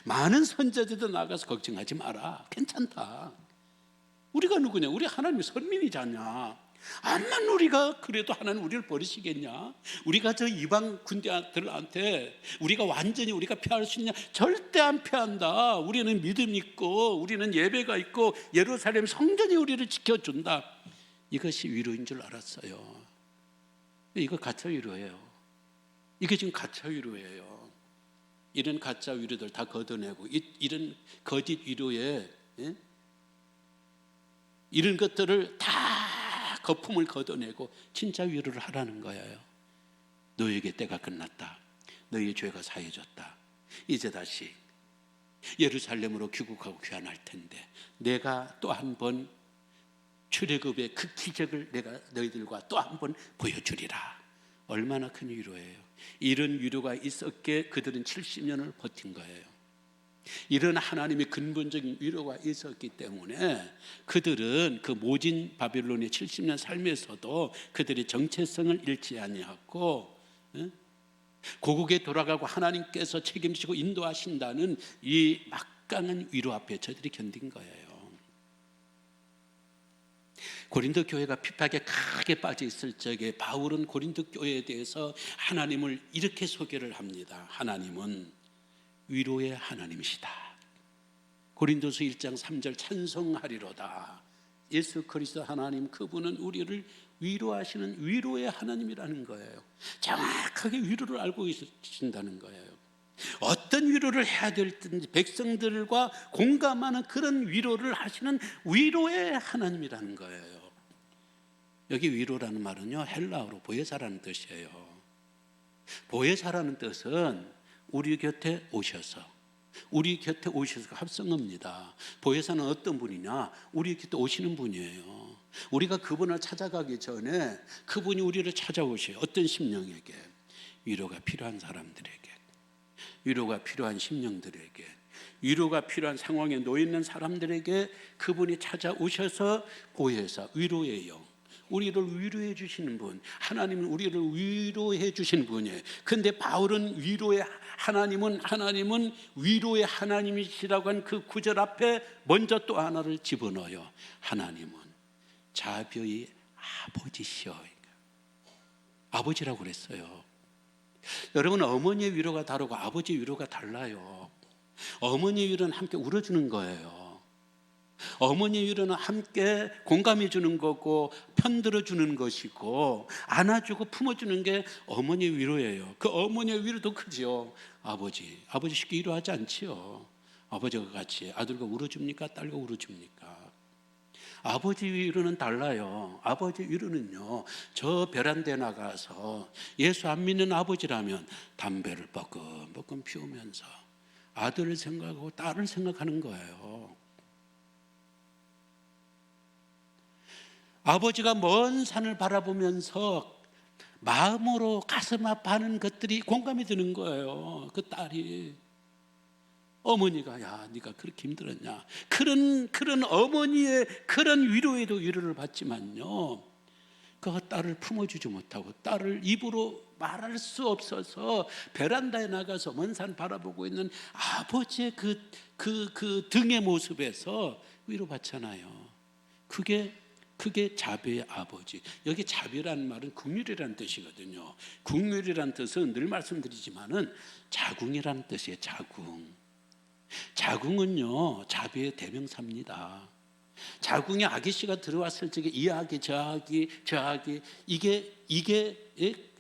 많은 선자들도 나가서 걱정하지 마라, 괜찮다. 우리가 누구냐? 우리 하나님의 선민이잖냐. 암만 우리가 그래도 하나님 우리를 버리시겠냐? 우리가 저 이방 군대들한테 우리가 완전히 우리가 피할 수 있냐? 절대 안 피한다. 우리는 믿음 있고 우리는 예배가 있고 예루살렘 성전이 우리를 지켜준다. 이것이 위로인 줄 알았어요. 이거 가짜 위로예요. 이게 지금 가짜 위로예요. 이런 가짜 위로들 다 걷어내고 이런 거짓 위로에, 예? 이런 것들을 다 거품을 걷어내고 진짜 위로를 하라는 거예요. 너에게 때가 끝났다. 너의 죄가 사해졌다. 이제 다시 예루살렘으로 귀국하고 귀환할 텐데 내가 또 한 번 출애굽의 그 기적을 내가 너희들과 또 한 번 보여주리라. 얼마나 큰 위로예요. 이런 위로가 있었기에 그들은 70년을 버틴 거예요. 이런 하나님의 근본적인 위로가 있었기 때문에 그들은 그 모진 바빌론의 70년 삶에서도 그들의 정체성을 잃지 아니하고 고국에 돌아가고 하나님께서 책임지고 인도하신다는 이 막강한 위로 앞에 저들이 견딘 거예요. 고린도 교회가 핍박에 크게 빠져 있을 적에 바울은 고린도 교회에 대해서 하나님을 이렇게 소개를 합니다. 하나님은 위로의 하나님이시다. 고린도서 1장 3절 찬송하리로다. 예수 그리스도 하나님, 그분은 우리를 위로하시는 위로의 하나님이라는 거예요. 정확하게 위로를 알고 계신다는 거예요. 어떤 위로를 해야 될지 백성들과 공감하는 그런 위로를 하시는 위로의 하나님이라는 거예요. 여기 위로라는 말은요, 헬라어로 보혜사라는 뜻이에요. 보혜사라는 뜻은 우리 곁에 오셔서, 우리 곁에 오셔서 합성어입니다. 보혜사는 어떤 분이냐? 우리 곁에 오시는 분이에요. 우리가 그분을 찾아가기 전에 그분이 우리를 찾아오셔요. 어떤 심령에게? 위로가 필요한 사람들에게, 위로가 필요한 심령들에게, 위로가 필요한 상황에 놓여 있는 사람들에게 그분이 찾아오셔서 보혜사, 위로의 영, 우리를 위로해 주시는 분, 하나님은 우리를 위로해 주시는 분이에요. 근데 바울은 위로의 하나님은 위로의 하나님이시라고 한 그 구절 앞에 먼저 또 하나를 집어넣어요. 하나님은 자비의 아버지시여. 아버지라고 그랬어요. 여러분, 어머니의 위로가 다르고 아버지의 위로가 달라요. 어머니의 위로는 함께 울어주는 거예요. 어머니의 위로는 함께 공감해 주는 거고 편들어 주는 것이고 안아주고 품어주는 게 어머니의 위로예요. 그 어머니의 위로도 크지요. 아버지 쉽게 위로하지 않지요. 아버지가 같이 아들과 울어줍니까? 딸과 울어줍니까? 아버지 위로는 달라요. 아버지 위로는요, 저 베란다에 나가서 예수 안 믿는 아버지라면 담배를 뻐끔뻐끔 피우면서 아들을 생각하고 딸을 생각하는 거예요. 아버지가 먼 산을 바라보면서 마음으로 가슴 아파하는 것들이 공감이 드는 거예요. 그 딸이, 어머니가 야 네가 그렇게 힘들었냐, 그런 어머니의 그런 위로에도 위로를 받지만요, 그 딸을 품어주지 못하고 딸을 입으로 말할 수 없어서 베란다에 나가서 먼 산 바라보고 있는 아버지의 그 등의 모습에서 위로받잖아요. 그게 자비의 아버지. 여기 자비라는 말은 긍휼이라는 뜻이거든요. 긍휼이라는 뜻은 늘 말씀드리지만은 자궁이라는 뜻이에요. 자궁은요, 자비의 대명사입니다. 자궁에 아기씨가 들어왔을 적에 이 아기 저 아기 이게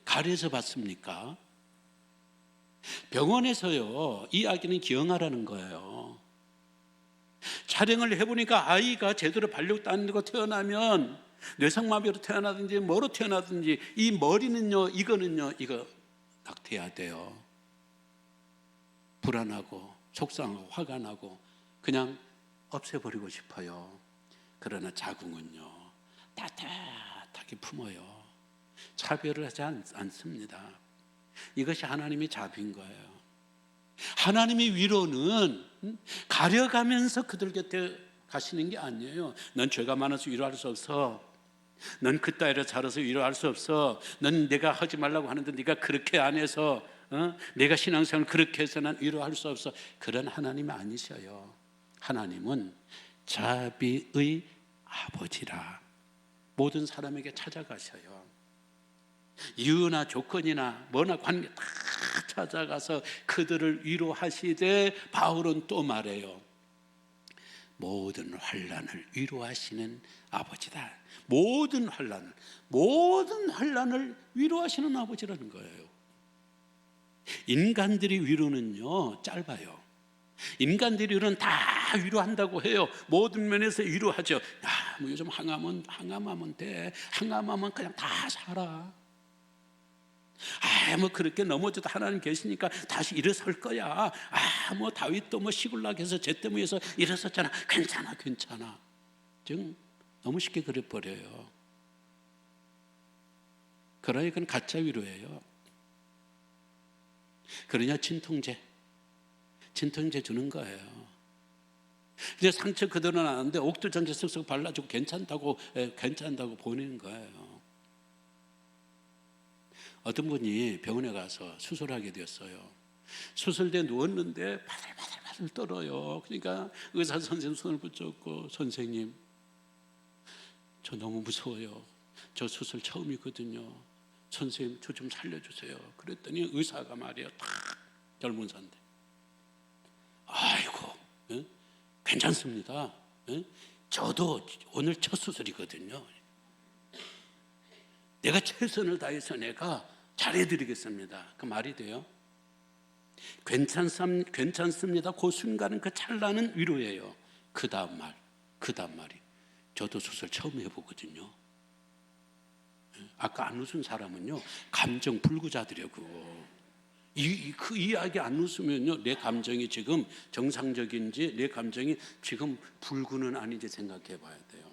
가려서 봤습니까? 병원에서요, 이 아기는 기형아라는 거예요. 촬영을 해보니까 아이가 제대로 발육도 안 되고 태어나면 뇌성마비로 태어나든지 뭐로 태어나든지 이 머리는요, 이거 낙태해야 돼요. 불안하고 속상하고 화가 나고 그냥 없애버리고 싶어요. 그러나 자궁은요, 따뜻하게 품어요. 차별을 하지 않습니다. 이것이 하나님의 자비인 거예요. 하나님의 위로는 가려가면서 그들 곁에 가시는 게 아니에요. 넌 죄가 많아서 위로할 수 없어. 넌 그따위로 자라서 위로할 수 없어. 넌 내가 하지 말라고 하는데 네가 그렇게 안 해서 내가 신앙생활 그렇게 해서 난 위로할 수 없어. 그런 하나님이 아니셔요. 하나님은 자비의 아버지라 모든 사람에게 찾아가셔요. 이유나 조건이나 뭐나 관계 다 찾아가서 그들을 위로하시되 바울은 또 말해요. 모든 환난을 위로하시는 아버지다. 모든 환난을 위로하시는 아버지라는 거예요. 인간들이 위로는요 짧아요. 인간들이 위로는 다 위로한다고 해요. 모든 면에서 위로하죠. 뭐 요즘 항암하면 돼. 항암하면 그냥 다 살아. 뭐 그렇게 넘어져도 하나님 계시니까 다시 일어설 거야. 뭐 다윗도 뭐 시굴락에서 죄 때문에 해서 일어섰잖아. 괜찮아. 지금 너무 쉽게 그래 버려요. 그러니 그건 가짜 위로예요. 그러냐 진통제 주는 거예요. 이제 상처 그대로 나는데 옥두정제 쓱쓱 발라주고 괜찮다고 보내는 거예요. 어떤 분이 병원에 가서 수술하게 되었어요. 수술대에 누웠는데 바들바들 떨어요. 그러니까 의사 선생님 손을 붙잡고 선생님 저 너무 무서워요. 저 수술 처음이거든요. 선생님 저 좀 살려주세요. 그랬더니 의사가 말이에요. 탁 젊은 사인데 아이고 괜찮습니다. 저도 오늘 첫 수술이거든요. 내가 최선을 다해서 내가 잘해드리겠습니다. 그 말이 돼요? 괜찮습니다. 그 순간은 그 찰나는 위로예요. 그 다음 말이 저도 수술 처음 해보거든요. 아까 안 웃은 사람은요 감정 불구자들이요. 그 이야기 안 웃으면요 내 감정이 지금 정상적인지 내 감정이 지금 불구는 아닌지 생각해 봐야 돼요.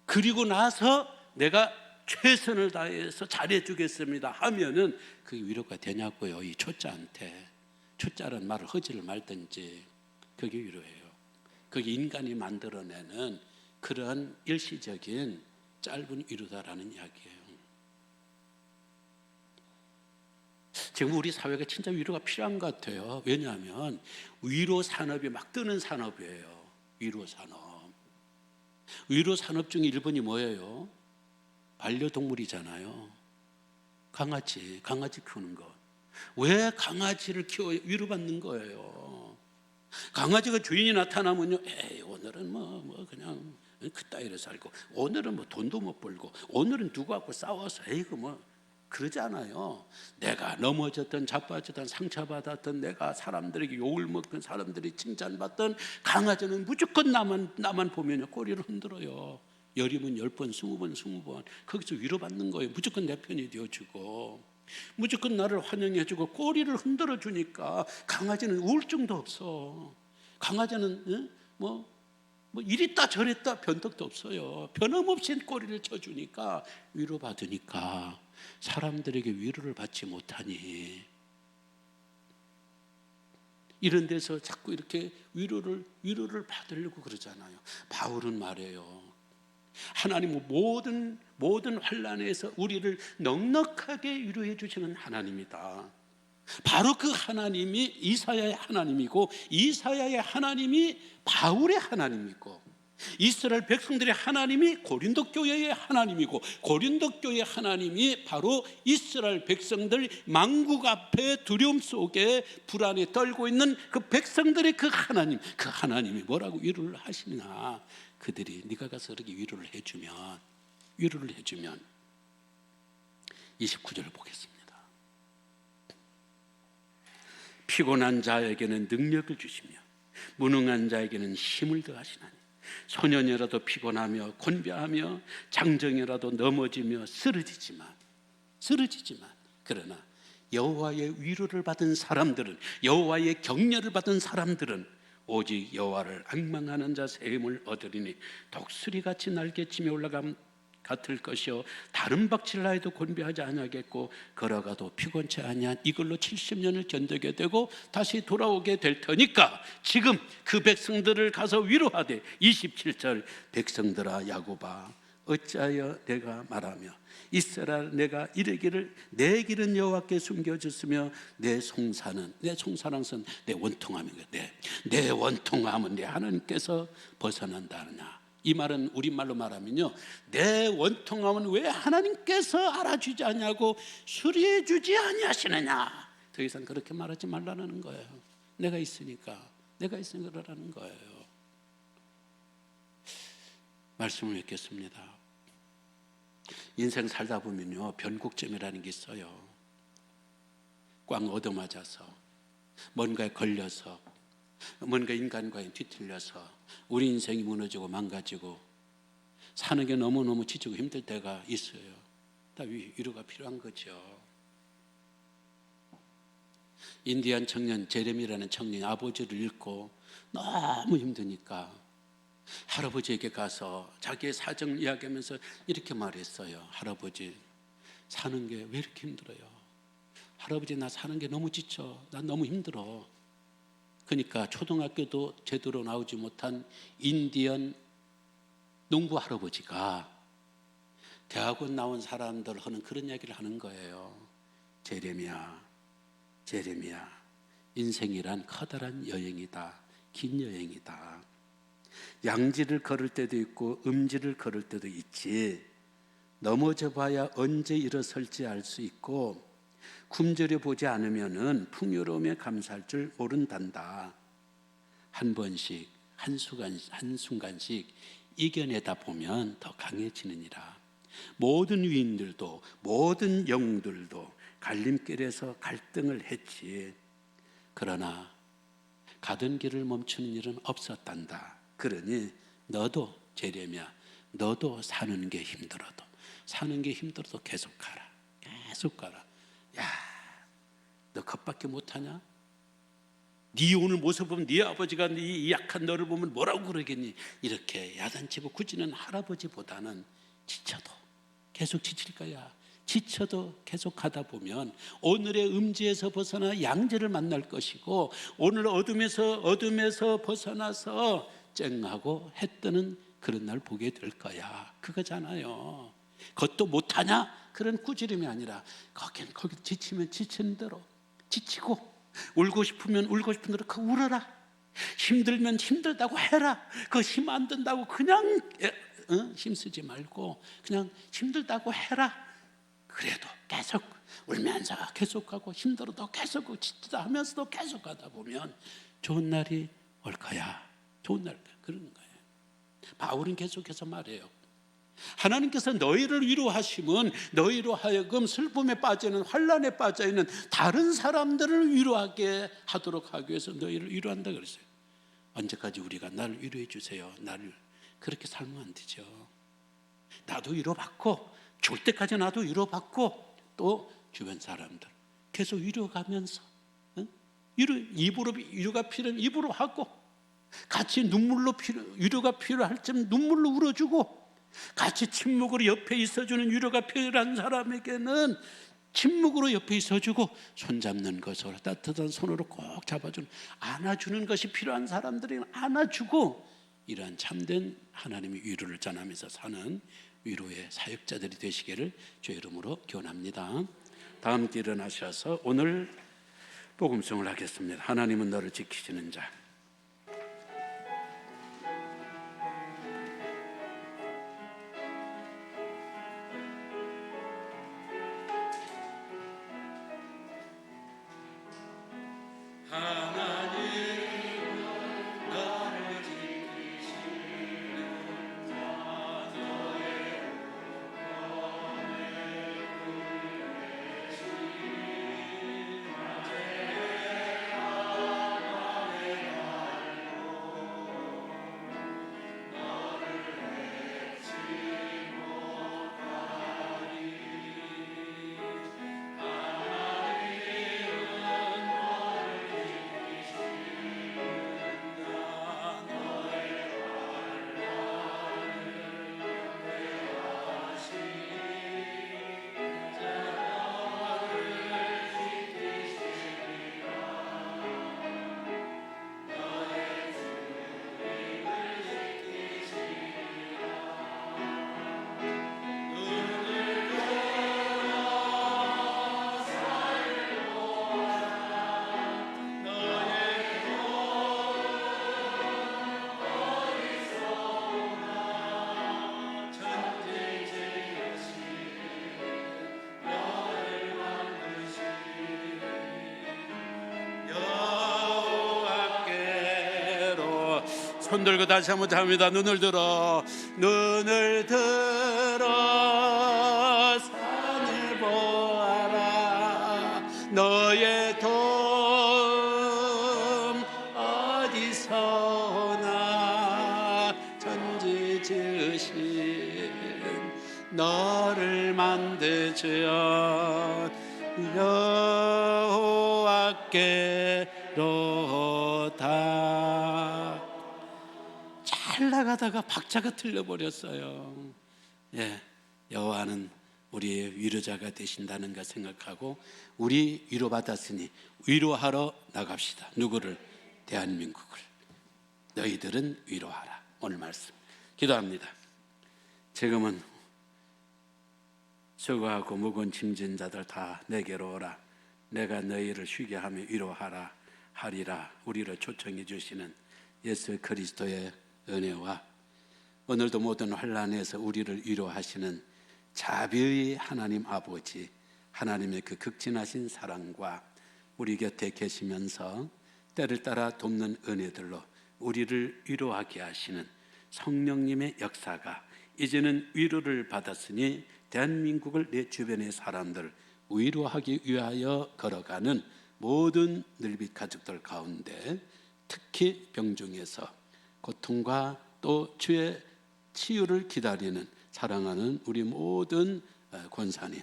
그리고 나서 내가 최선을 다해서 잘해주겠습니다 하면은 그게 위로가 되냐고요. 이 초짜한테. 초짜란 말을 허지를 말든지 그게 위로예요. 그게 인간이 만들어내는 그런 일시적인 짧은 위로다라는 이야기예요. 지금 우리 사회가 진짜 위로가 필요한 것 같아요. 왜냐하면 위로 산업이 막 뜨는 산업이에요. 위로 산업 중에 1번이 뭐예요? 반려동물이잖아요. 강아지 키우는 것. 왜 강아지를 키워요? 위로받는 거예요. 강아지가 주인이 나타나면요, 오늘은 뭐 그냥 그따위로 살고, 오늘은 뭐 돈도 못 벌고, 오늘은 누구하고 싸워서 뭐 그러잖아요. 내가 넘어졌던 자빠졌던 상처받았던 내가 사람들에게 욕을 먹던 사람들이 칭찬받던 강아지는 무조건 나만 보면요 꼬리를 흔들어요. 10이면 10번 20번 거기서 위로받는 거예요. 무조건 내 편이 되어주고 무조건 나를 환영해주고 꼬리를 흔들어 주니까 강아지는 우울증도 없어. 강아지는 뭐 이랬다 저랬다 변덕도 없어요. 변함없이 꼬리를 쳐주니까 위로받으니까 사람들에게 위로를 받지 못하니 이런 데서 자꾸 이렇게 위로를 받으려고 그러잖아요. 바울은 말해요. 하나님은 모든 환난에서 우리를 넉넉하게 위로해 주시는 하나님이다. 바로 그 하나님이 이사야의 하나님이고 이사야의 하나님이 바울의 하나님이고 이스라엘 백성들의 하나님이 고린도 교회의 하나님이고 고린도 교회의 하나님이 바로 이스라엘 백성들 만국 앞에 두려움 속에 불안에 떨고 있는 그 백성들의 그 하나님이 뭐라고 위로를 하시느냐. 그들이 네가 가서 그렇게 위로를 해주면 29절을 보겠습니다. 피곤한 자에게는 능력을 주시며 무능한 자에게는 힘을 더하시나니 소년이라도 피곤하며 곤벼하며 장정이라도 넘어지며 쓰러지지만 그러나 여호와의 위로를 받은 사람들은 여호와의 격려를 받은 사람들은 오직 여호와를 앙망하는 자 새 힘을 얻으리니 독수리같이 날개치며 올라감 같을 것이요 다른 박질라 해도 곤비하지 아니하겠고 걸어가도 피곤치 아니한 이걸로 70년을 견디게 되고 다시 돌아오게 될 테니까 지금 그 백성들을 가서 위로하되 27절 백성들아 야곱아 어찌하여 내가 말하며 이스라엘 내가 이르기를 내 길은 여호와께 숨겨졌으며 내 송사는 내 송사랑선 내 원통함인 거야. 내 원통함은 내 하나님께서 벗어난다느냐. 이 말은 우리말로 말하면요 내 원통함은 왜 하나님께서 알아주지 않냐고 수리해 주지 아니하시느냐. 더 이상 그렇게 말하지 말라는 거예요. 내가 있으니까 그러라는 거예요. 말씀을 맺겠습니다. 인생 살다 보면요 변곡점이라는 게 있어요. 꽝 얻어맞아서 뭔가에 걸려서 뭔가 인간과에 뒤틀려서 우리 인생이 무너지고 망가지고 사는 게 너무너무 지치고 힘들 때가 있어요. 다 위로가 필요한 거죠. 인디안 청년 제레미라는 청년이 아버지를 잃고 너무 힘드니까 할아버지에게 가서 자기의 사정을 이야기하면서 이렇게 말했어요. 할아버지 사는 게 왜 이렇게 힘들어요? 할아버지 나 사는 게 너무 지쳐. 난 너무 힘들어. 그러니까 초등학교도 제대로 나오지 못한 인디언 농부 할아버지가 대학원 나온 사람들 하는 그런 이야기를 하는 거예요. 제레미야 인생이란 커다란 여행이다. 긴 여행이다. 양지를 걸을 때도 있고 음지를 걸을 때도 있지. 넘어져 봐야 언제 일어설지 알 수 있고 굶주려 보지 않으면은 풍요로움에 감사할 줄 모른단다. 한 번씩 한순간씩 이겨내다 보면 더 강해지느니라. 모든 위인들도 모든 영들도 갈림길에서 갈등을 했지. 그러나 가던 길을 멈추는 일은 없었단다. 그러니 너도 제레미야 너도 사는 게 힘들어도 계속 가라. 야, 너 겁밖에 못하냐? 네 오늘 모습 보면 네 아버지가 네 약한 너를 보면 뭐라고 그러겠니? 이렇게 야단치고 굳이는 할아버지보다는 지쳐도 계속 지칠 거야. 지쳐도 계속 가다 보면 오늘의 음지에서 벗어나 양지를 만날 것이고 오늘 어둠에서 벗어나서 쨍하고 해 뜨는 그런 날 보게 될 거야. 그거잖아요. 그것도 못하냐? 그런 꾸지람이 아니라 거기 지치면 지치는 대로 지치고 울고 싶으면 울고 싶은 대로 그 울어라. 힘들면 힘들다고 해라. 그 힘 안 든다고 그냥 힘쓰지 말고 그냥 힘들다고 해라. 그래도 계속 울면서 계속 가고 힘들어도 계속 가고 지치다 하면서도 계속 가다 보면 좋은 날이 올 거야. 좋은 날 그러는 거예요. 바울은 계속해서 말해요. 하나님께서 너희를 위로하시면 너희로 하여금 슬픔에 빠지는 환난에 빠져있는 다른 사람들을 위로하게 하도록 하기 위해서 너희를 위로한다 그랬어요. 언제까지 우리가 나를 위로해 주세요. 나를 그렇게 살면 안 되죠. 나도 위로받고 죽을 때까지 나도 위로받고 또 주변 사람들 계속 위로가면서 입으로 위로가 필요하면 입으로 하고 같이 눈물로 위로가 필요할 때 눈물로 울어주고 같이 침묵으로 옆에 있어주는 위로가 필요한 사람에게는 침묵으로 옆에 있어주고 손잡는 것으로 따뜻한 손으로 꼭 잡아주는 안아주는 것이 필요한 사람들에게는 안아주고 이러한 참된 하나님의 위로를 전하면서 사는 위로의 사역자들이 되시기를 주의 이름으로 기원합니다. 다 함께 일어나셔서 오늘 복음송을 하겠습니다. 하나님은 너를 지키시는 자. 손 들고 다시 한번 합니다. 눈을 들어 산을 보아라. 너의 도움 어디서 오나. 천지 지으신 너를 만드시어 여호와께로다. 잘 나가다가 박자가 틀려버렸어요. 예, 여호와는 우리의 위로자가 되신다는 걸 생각하고 우리 위로받았으니 위로하러 나갑시다. 누구를? 대한민국을. 너희들은 위로하라. 오늘 말씀 기도합니다. 지금은 수고하고 무거운 짐진 자들 다 내게로 오라. 내가 너희를 쉬게 하며 위로하라 하리라. 우리를 초청해 주시는 예수 그리스도의 은혜와 오늘도 모든 환난에서 우리를 위로하시는 자비의 하나님 아버지, 하나님의 그 극진하신 사랑과 우리 곁에 계시면서 때를 따라 돕는 은혜들로 우리를 위로하게 하시는 성령님의 역사가 이제는 위로를 받았으니 대한민국을 내 주변의 사람들 위로하기 위하여 걸어가는 모든 늘빛 가족들 가운데 특히 병중에서 고통과 또 주의 치유를 기다리는 사랑하는 우리 모든 권사님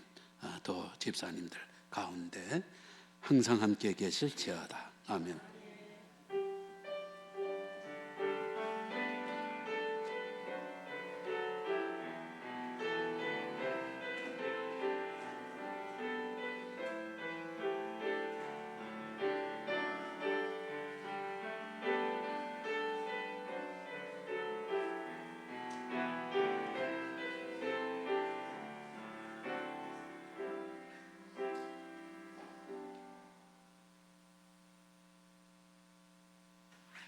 또 집사님들 가운데 항상 함께 계실지어다. 아멘.